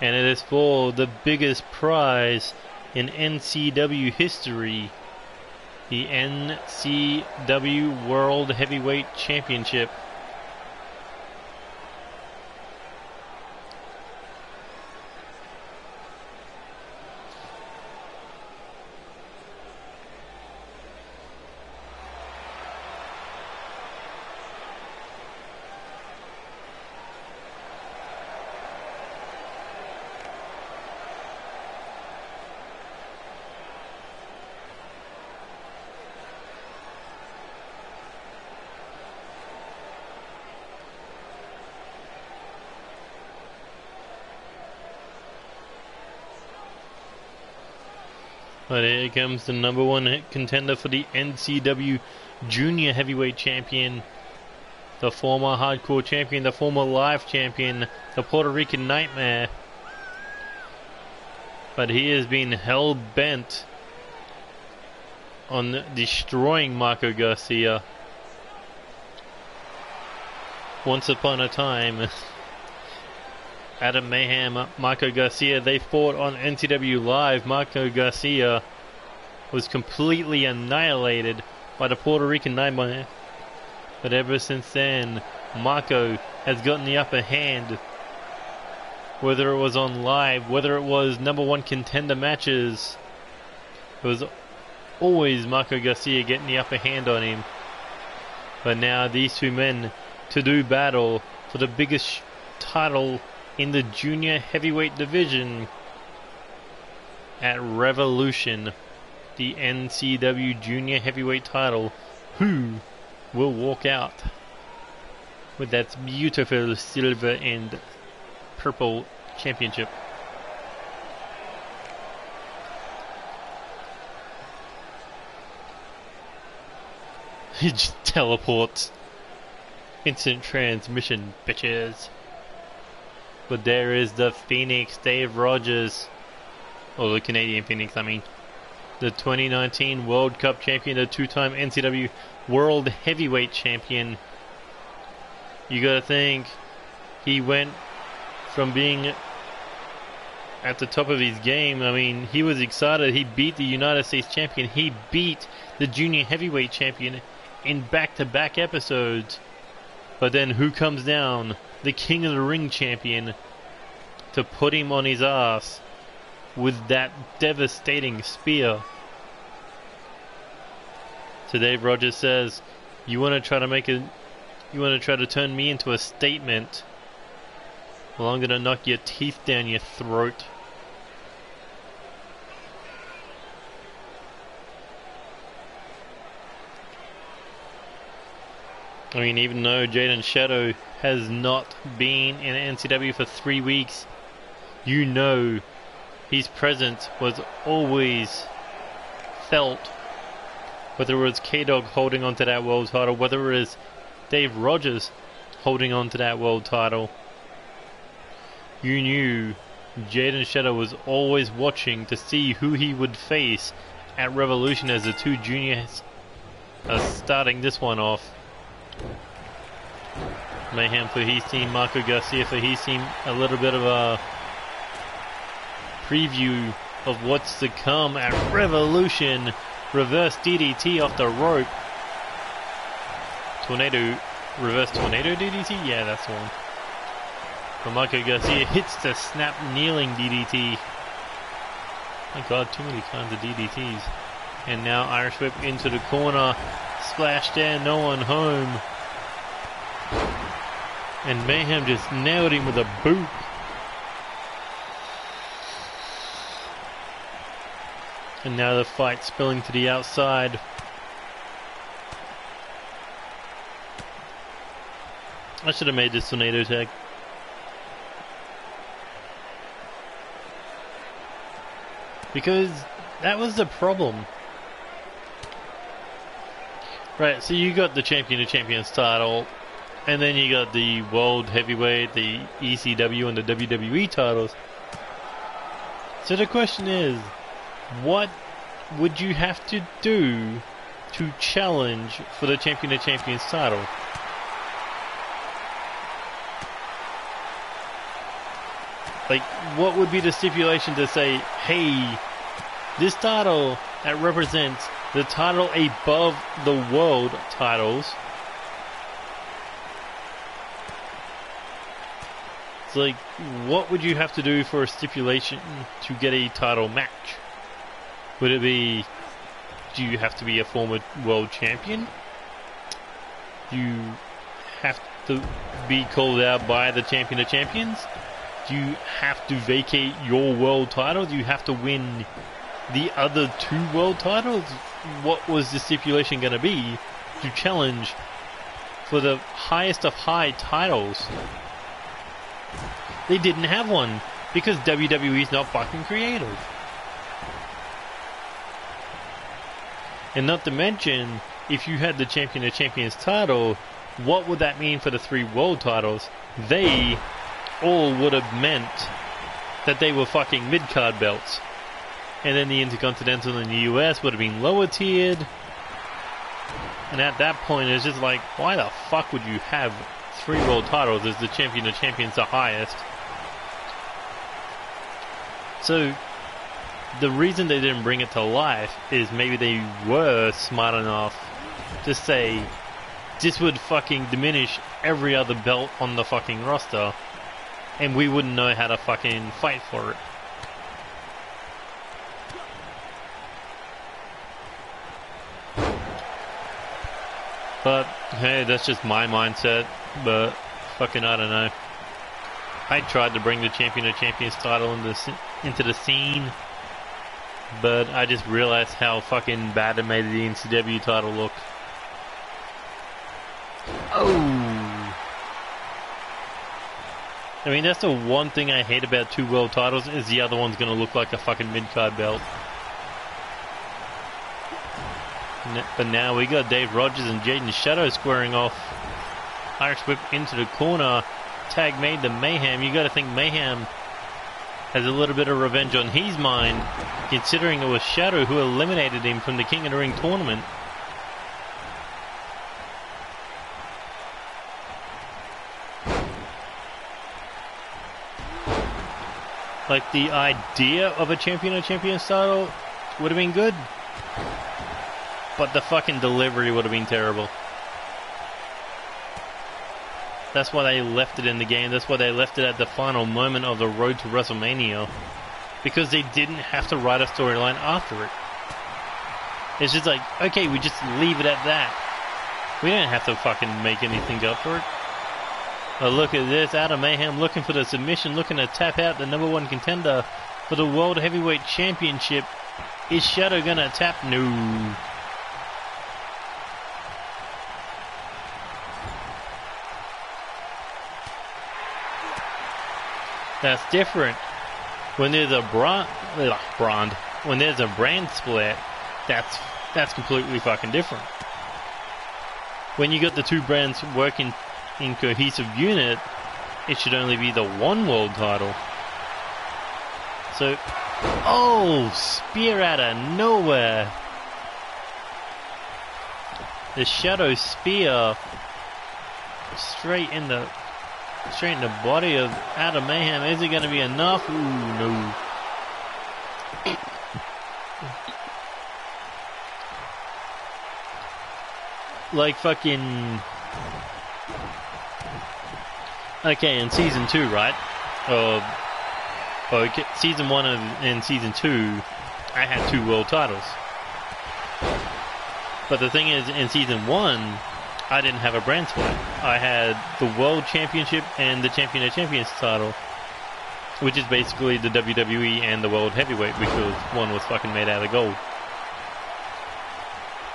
Speaker 1: And it is for the biggest prize in NCW history, the NCW World Heavyweight Championship. But here comes the #1 contender for the NCW Junior Heavyweight Champion, the former Hardcore Champion, the former Live Champion, the Puerto Rican Nightmare. But he has been hell-bent on destroying Marco Garcia. Once upon a time, Adam Mayhem, Marco Garcia, they fought on NCW Live. Marco Garcia was completely annihilated by the Puerto Rican Nightmare. But ever since then, Marco has gotten the upper hand. Whether it was on Live, whether it was #1 contender matches, it was always Marco Garcia getting the upper hand on him. But now these two men to do battle for the biggest title in the junior heavyweight division at Revolution, the NCW junior heavyweight title. Who will walk out with that beautiful silver and purple championship? He just teleports. Instant transmission, bitches. But there is the Phoenix, Dave Rogers. Or the Canadian Phoenix, I mean. The 2019 World Cup champion, the two-time NCW World Heavyweight champion. You gotta think, he went from being at the top of his game. I mean, he was excited. He beat the United States champion. He beat the junior heavyweight champion in back-to-back episodes. But then who comes down? The King of the Ring champion, to put him on his ass with that devastating spear. So Dave Rogers says, you want to try to turn me into a statement? Well, I'm going to knock your teeth down your throat. I mean, even though Jaden Shadow has not been in NCW for 3 weeks, you know his presence was always felt. Whether it was K-Dog holding on to that world title, whether it was Dave Rogers holding on to that world title, you knew Jaden Shadow was always watching to see who he would face at Revolution as the two juniors are starting this one off. Mayhem for his team, Marco Garcia for his team. A little bit of a preview of what's to come at Revolution. Reverse DDT off the rope. Reverse tornado DDT? Yeah, that's the one. But Marco Garcia hits the snap kneeling DDT. My god, too many kinds of DDTs. And now Irish whip into the corner. Splash there, no one home. And Mayhem just nailed him with a boot. And now the fight spilling to the outside. I should have made this tornado tag. Because that was the problem. Right, so you got the Champion of Champions title, and then you got the World Heavyweight, the ECW, and the WWE titles. So the question is, what would you have to do to challenge for the Champion of Champions title? Like, what would be the stipulation to say, hey, this title that represents the title above the world titles? It's like, what would you have to do for a stipulation to get a title match? Would it be, do you have to be a former world champion? Do you have to be called out by the Champion of Champions? Do you have to vacate your world title? Do you have to win the other two world titles? What was the stipulation going to be to challenge for the highest of high titles? They didn't have one because WWE is not fucking creative. And not to mention, if you had the Champion of Champions title, what would that mean for the three world titles? They all would have meant that they were fucking mid-card belts. And then the Intercontinental in the US would have been lower tiered. And at that point, it's just like, why the fuck would you have three world titles as the Champion of Champions the highest? So, the reason they didn't bring it to life is maybe they were smart enough to say, this would fucking diminish every other belt on the fucking roster, and we wouldn't know how to fucking fight for it. But, hey, that's just my mindset, but fucking I don't know. I tried to bring the Champion of Champions title into the scene, but I just realized how fucking bad it made the NCW title look. Oh! I mean, that's the one thing I hate about two world titles, is the other one's gonna look like a fucking mid-card belt. But now we got Dave Rogers and Jaden Shadow squaring off. Irish whip into the corner. tag made to Mayhem, you got to think Mayhem has a little bit of revenge on his mind, considering it was Shadow who eliminated him from the King of the Ring tournament. Like, the idea of a champion or champions title would have been good, but the fucking delivery would have been terrible. That's why they left it in the game. That's why they left it at the final moment of the road to WrestleMania. Because they didn't have to write a storyline after it. It's just like, okay, we just leave it at that. We don't have to fucking make anything up for it. Oh, look at this. Adam Mayhem looking for the submission, looking to tap out the #1 contender for the World Heavyweight Championship. Is Shadow gonna tap? No. That's different. When there's a when there's a brand split, that's completely fucking different. When you got the two brands working in cohesive unit, it should only be the one world title. So, oh, spear out of nowhere. The Shadow spear straight in the body of Adam Mayhem. Is it going to be enough? Ooh, no. Like fucking... Okay, in Season 2, right? Okay, Season 1 and Season 2, I had 2 world titles. But the thing is, in Season 1, I didn't have a brand split. I had the World Championship and the Champion of Champions title, which is basically the WWE and the World Heavyweight, because one was fucking made out of gold.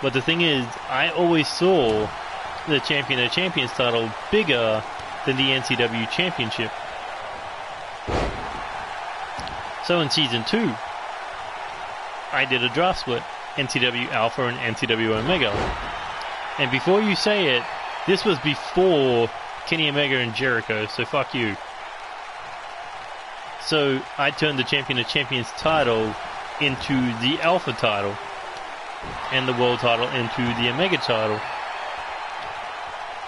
Speaker 1: But the thing is, I always saw the Champion of Champions title bigger than the NCW Championship. So in Season 2, I did a draft split, NCW Alpha and NCW Omega. And before you say it, this was before Kenny Omega and Jericho, so fuck you. So I turned the Champion of Champions title into the Alpha title, and the World title into the Omega title.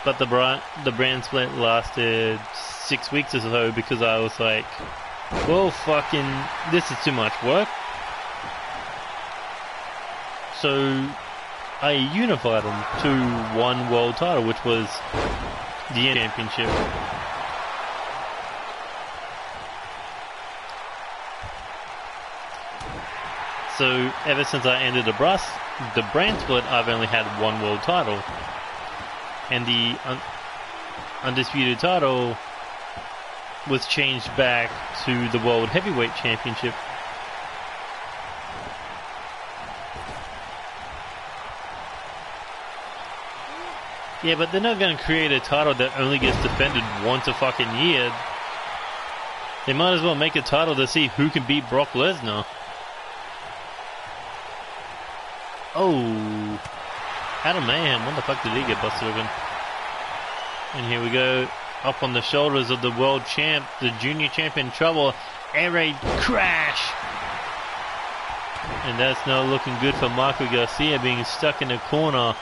Speaker 1: But the brand split lasted 6 weeks or so, because I was like, well, fucking, this is too much work. So I unified them to one world title, which was the championship. So ever since I ended the brand split, I've only had one world title. And the undisputed title was changed back to the World Heavyweight Championship. Yeah, but they're not going to create a title that only gets defended once a fucking year. They might as well make a title to see who can beat Brock Lesnar. Oh, Adam Mayhem, when the fuck did he get busted open? And here we go, up on the shoulders of the world champ, the junior champion Trouble, air raid crash. And that's not looking good for Marco Garcia, being stuck in the corner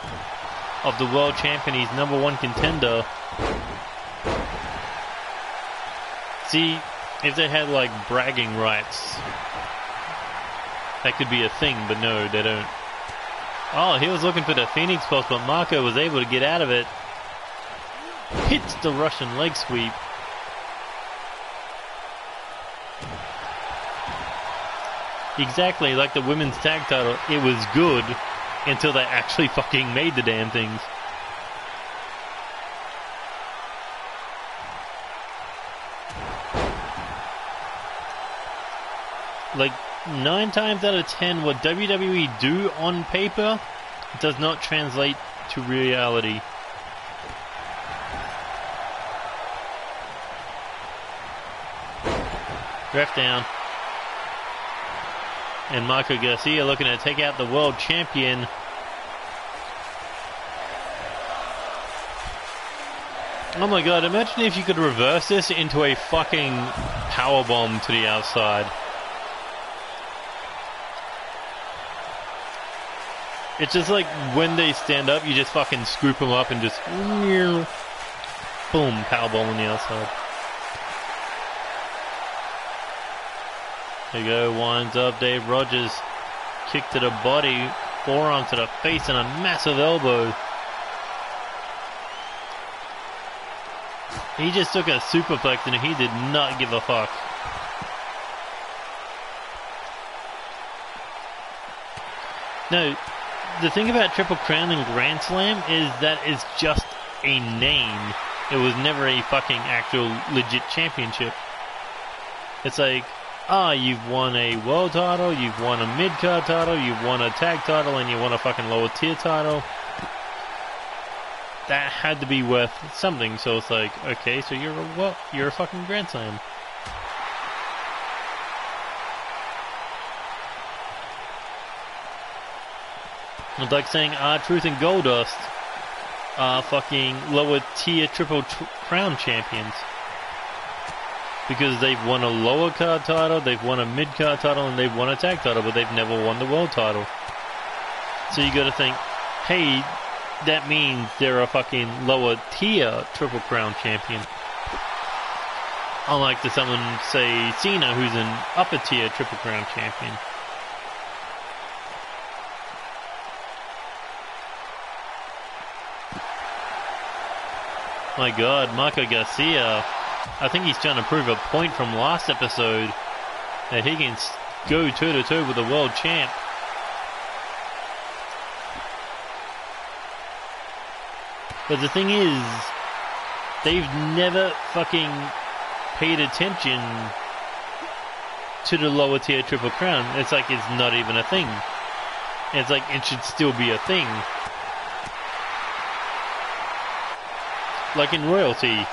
Speaker 1: of the world champion, he's #1 contender. See, if they had like bragging rights, that could be a thing, but no, they don't. Oh, he was looking for the Phoenix Pulse, but Marco was able to get out of it. Hits the Russian leg sweep. Exactly like the women's tag title, it was good until they actually fucking made the damn things. Like, 9 times out of 10, what WWE do on paper does not translate to reality. Ref down. And Marco Garcia looking to take out the world champion. Oh my god, imagine if you could reverse this into a fucking powerbomb to the outside. It's just like when they stand up, you just fucking scoop them up and just boom, powerbomb on the outside. There you go, winds up, Dave Rogers. Kick to the body, forearm to the face, and a massive elbow. He just took a superplex and he did not give a fuck. No, the thing about Triple Crown and Grand Slam is that it's just a name. It was never a fucking actual legit championship. It's like, you've won a world title, you've won a mid-card title, you've won a tag title, and you won a fucking lower tier title. That had to be worth something, so it's like, okay, so you're a fucking Grand Slam. It's like saying R-Truth and Goldust are fucking lower tier Triple Crown champions. Because they've won a lower card title, they've won a mid card title, and they've won a tag title, but they've never won the world title. So you gotta think, hey, that means they're a fucking lower tier Triple Crown champion. Unlike to someone, say, Cena, who's an upper tier Triple Crown champion. My god, Marco Garcia, I think he's trying to prove a point from last episode that he can go toe-to-toe with the world champ. But the thing is, they've never fucking paid attention to the lower tier Triple Crown. It's like it's not even a thing. It's like it should still be a thing. Like in royalty,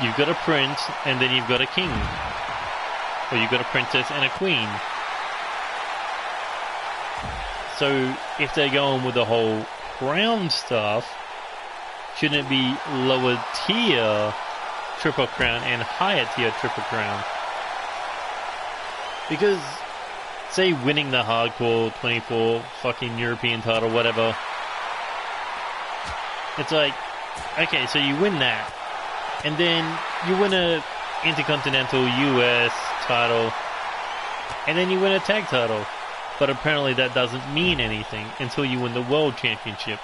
Speaker 1: you've got a prince and then you've got a king. Or you've got a princess and a queen. So if they're going with the whole crown stuff, shouldn't it be lower tier Triple Crown and higher tier Triple Crown? Because, say winning the hardcore 24 fucking European title, whatever, it's like, okay, so you win that, and then you win a Intercontinental US title, and then you win a tag title, but apparently that doesn't mean anything until you win the World Championship.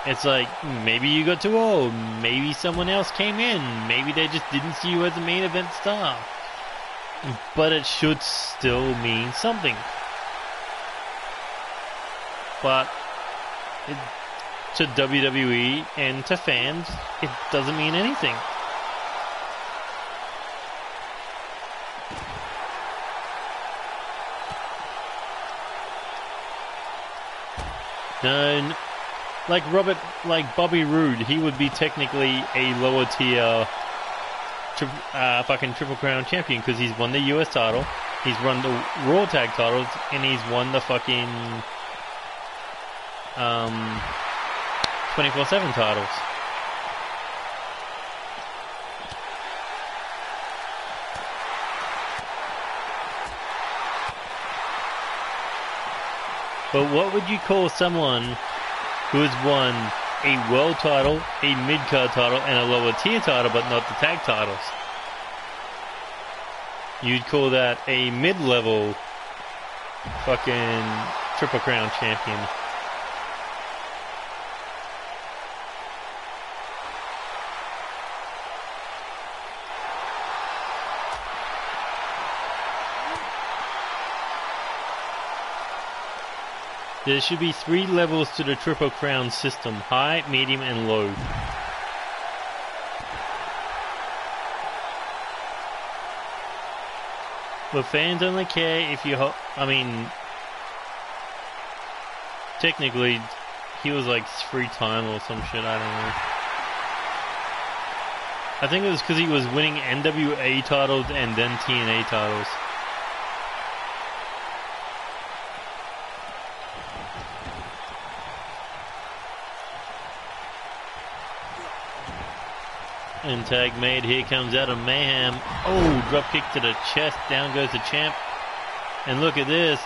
Speaker 1: It's like, maybe you got too old, maybe someone else came in, maybe they just didn't see you as a main event star. But it should still mean something. But to WWE and to fans, it doesn't mean anything. No, like Bobby Roode, he would be technically a lower tier fucking Triple Crown champion because he's won the US title, he's won the Raw tag titles, and he's won the fucking 24/7 titles. But what would you call someone who has won a world title, a mid-card title, and a lower tier title, but not the tag titles? You'd call that a mid-level fucking Triple Crown champion. There should be 3 levels to the Triple Crown system: high, medium, and low. But fans only care if you... technically, he was like 3-time or some shit, I don't know. I think it was because he was winning NWA titles and then TNA titles. And tag made. Here comes Adam Mayhem. Oh, drop kick to the chest. Down goes the champ. And look at this.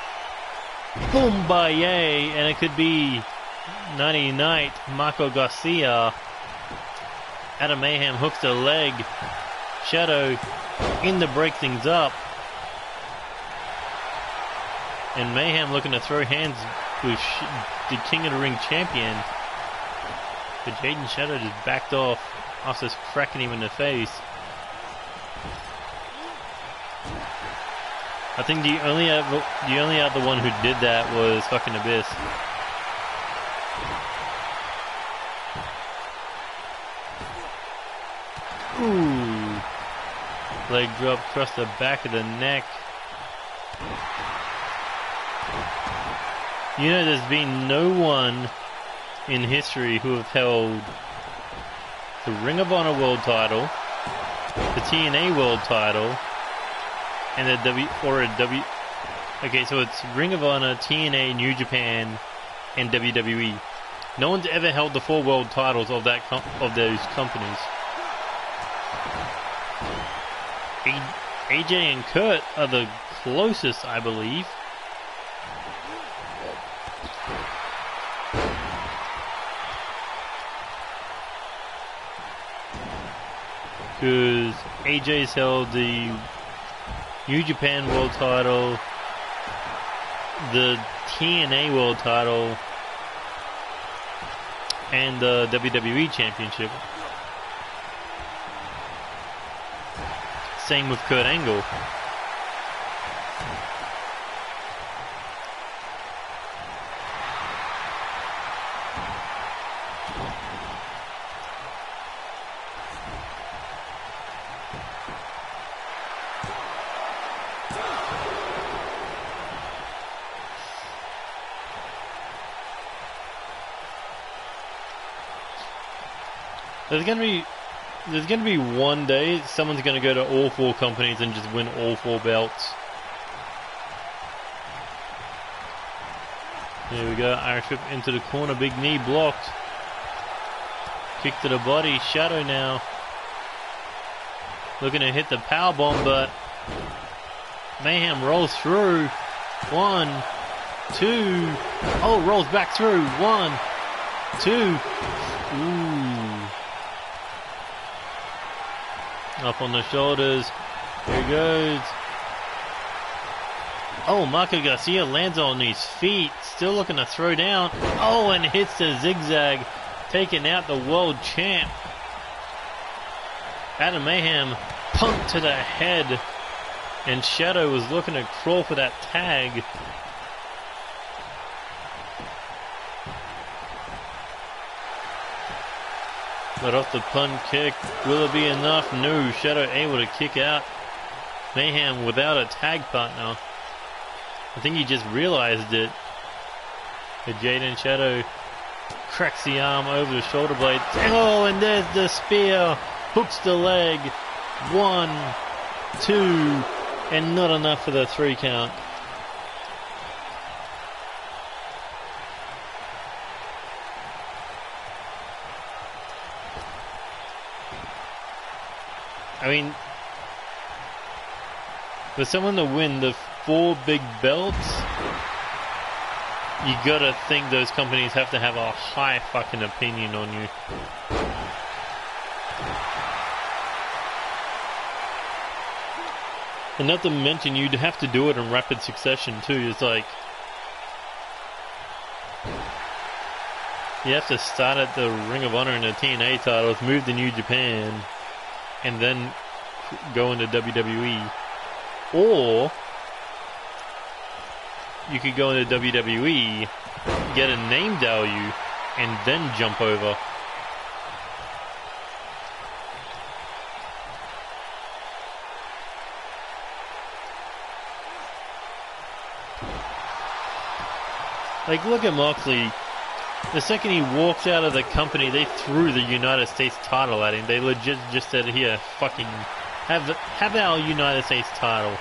Speaker 1: Boom, baye. And it could be Nighty Night. Marco Garcia. Adam Mayhem hooks the leg. Shadow in to break things up. And Mayhem looking to throw hands with the King of the Ring champion. But Jaden Shadow just backed off after cracking him in the face. I think the only other one who did that was fucking Abyss. Ooh. Leg drop across the back of the neck. You know, there's been no one in history who have held the Ring of Honor World Title, the TNA World Title, and the Okay, so it's Ring of Honor, TNA, New Japan, and WWE. No one's ever held the 4 world titles of those companies. AJ and Kurt are the closest, I believe. Because AJ's held the New Japan World Title, the TNA World Title, and the WWE Championship. Same with Kurt Angle. There's gonna be one day someone's gonna go to all 4 companies and just win all 4 belts. There we go, Irish whip into the corner, big knee blocked. Kick to the body, Shadow now. Looking to hit the power bomb, but Mayhem rolls through. 1, 2, oh, rolls back through. 1, 2, ooh. Up on the shoulders. Here he goes. Oh, Marco Garcia lands on his feet. Still looking to throw down. Oh, and hits the zigzag. Taking out the world champ. Adam Mayhem pumped to the head. And Shadow was looking to crawl for that tag. But off the punt kick, will it be enough? No, Shadow able to kick out. Mayhem without a tag partner. I think he just realized it. But Jaden Shadow cracks the arm over the shoulder blade. Oh, and there's the spear. Hooks the leg. 1, 2, and not enough for the 3 count. I mean, for someone to win the 4 big belts, you gotta think those companies have to have a high fucking opinion on you. And not to mention, you'd have to do it in rapid succession too. It's like, you have to start at the Ring of Honor and the TNA titles, move to New Japan, and then go into WWE. Or you could go into WWE, get a name value, and then jump over. Like, look at Moxley. The second he walked out of the company, they threw the United States title at him. They legit just said, here, fucking have our United States title.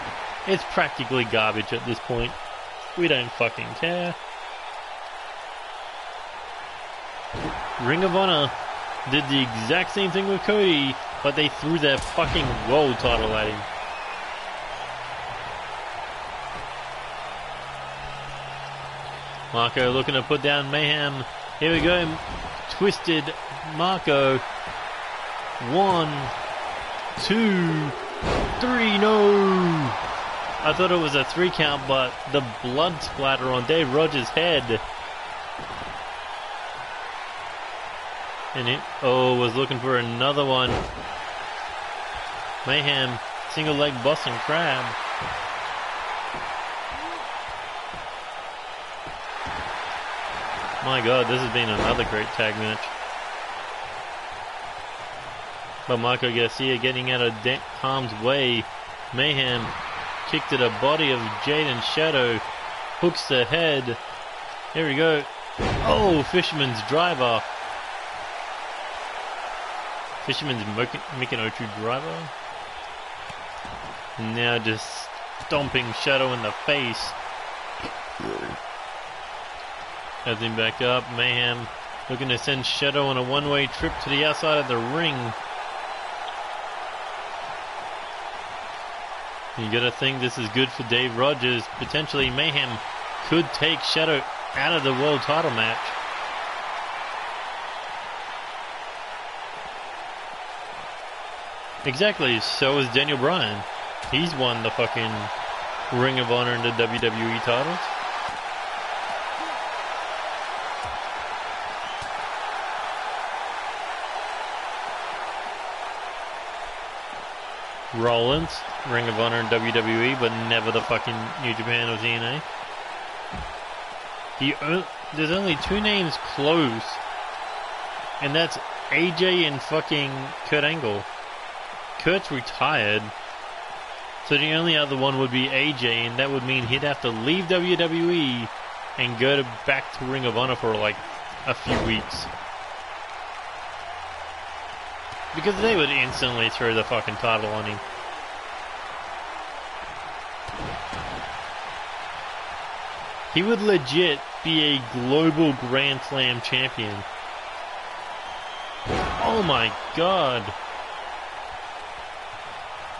Speaker 1: It's practically garbage at this point. We don't fucking care. Ring of Honor did the exact same thing with Cody. but they threw their fucking world title at him. Marco looking to put down Mayhem. Here we go. Twisted Marco. 1, 2, 3. No! I thought it was a 3 count, but the blood splatter on Dave Rogers' head. And it was looking for another one. Mayhem, single leg Boston Crab. My God, this has been another great tag match. But Marco Garcia getting out of harm's way. Mayhem kick to the body of Jade and Shadow. Hooks the head. Here we go. Oh, Fisherman's driver. Fisherman's Mikinochu driver. Now just stomping Shadow in the face. Has him back up. Mayhem looking to send Shadow on a one-way trip to the outside of the ring. You gotta think this is good for Dave Rogers. Potentially Mayhem could take Shadow out of the world title match. Exactly, so is Daniel Bryan. He's won the fucking Ring of Honor and the WWE titles. Rollins, Ring of Honor and WWE, but never the fucking New Japan or TNA. There's only 2 names close, and that's AJ and fucking Kurt Angle. Kurt's retired, so the only other one would be AJ, and that would mean he'd have to leave WWE and go back to Ring of Honor for like a few weeks. Because they would instantly throw the fucking title on him. He would legit be a global Grand Slam champion. Oh my God.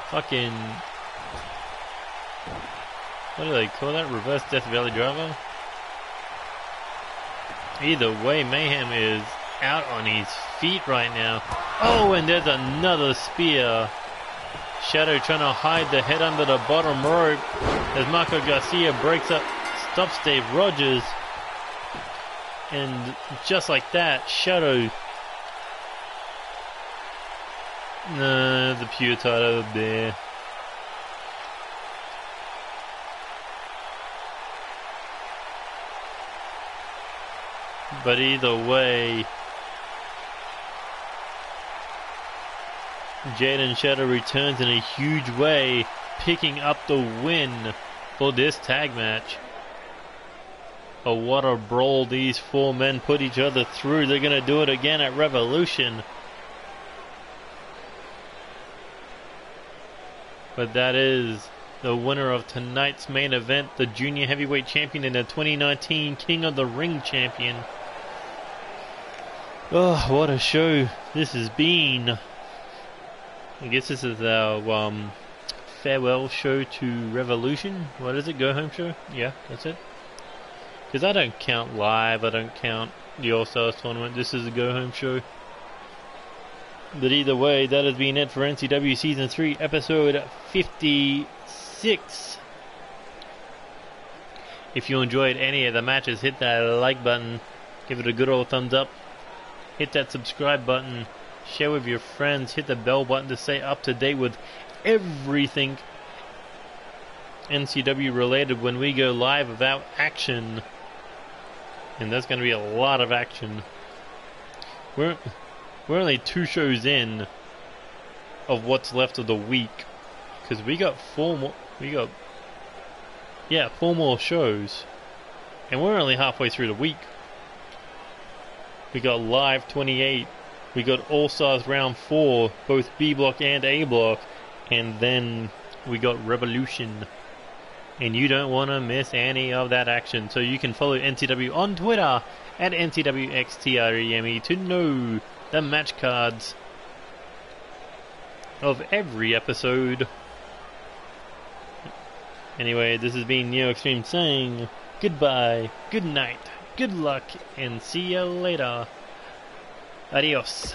Speaker 1: Fucking... what do they call that? Reverse Death Valley Driver? Either way, Mayhem is out on his feet right now. Oh, and there's another spear. Shadow trying to hide the head under the bottom rope as Marco Garcia breaks up, stops Dave Rogers. And just like that, Shadow... no, the pure title there. But either way, Jaden Shadow returns in a huge way, picking up the win for this tag match. Oh, what a brawl these 4 men put each other through. They're going to do it again at Revolution. But that is the winner of tonight's main event, the Junior Heavyweight Champion and the 2019 King of the Ring Champion. Oh, what a show this has been. I guess this is our farewell show to Revolution. What is it? Go home show? Yeah, that's it. Because I don't count live, I don't count the All-Stars tournament. This is a go home show. But either way, that has been it for NCW Season 3, Episode 56. If you enjoyed any of the matches, hit that like button. Give it a good old thumbs up. Hit that subscribe button. Share with your friends. Hit the bell button to stay up to date with everything NCW related when we go live without action. And there's going to be a lot of action. We're only 2 shows in of what's left of the week, because we got 4 more. 4 more shows, and we're only halfway through the week. We got Live 28. We got All Stars Round 4, both B Block and A Block, and then we got Revolution. And you don't want to miss any of that action, so you can follow NCW on Twitter at NCWXTREME to know the match cards. of every episode. Anyway, this has been Neo Extreme saying goodbye, good night, good luck, and see ya later. Adios.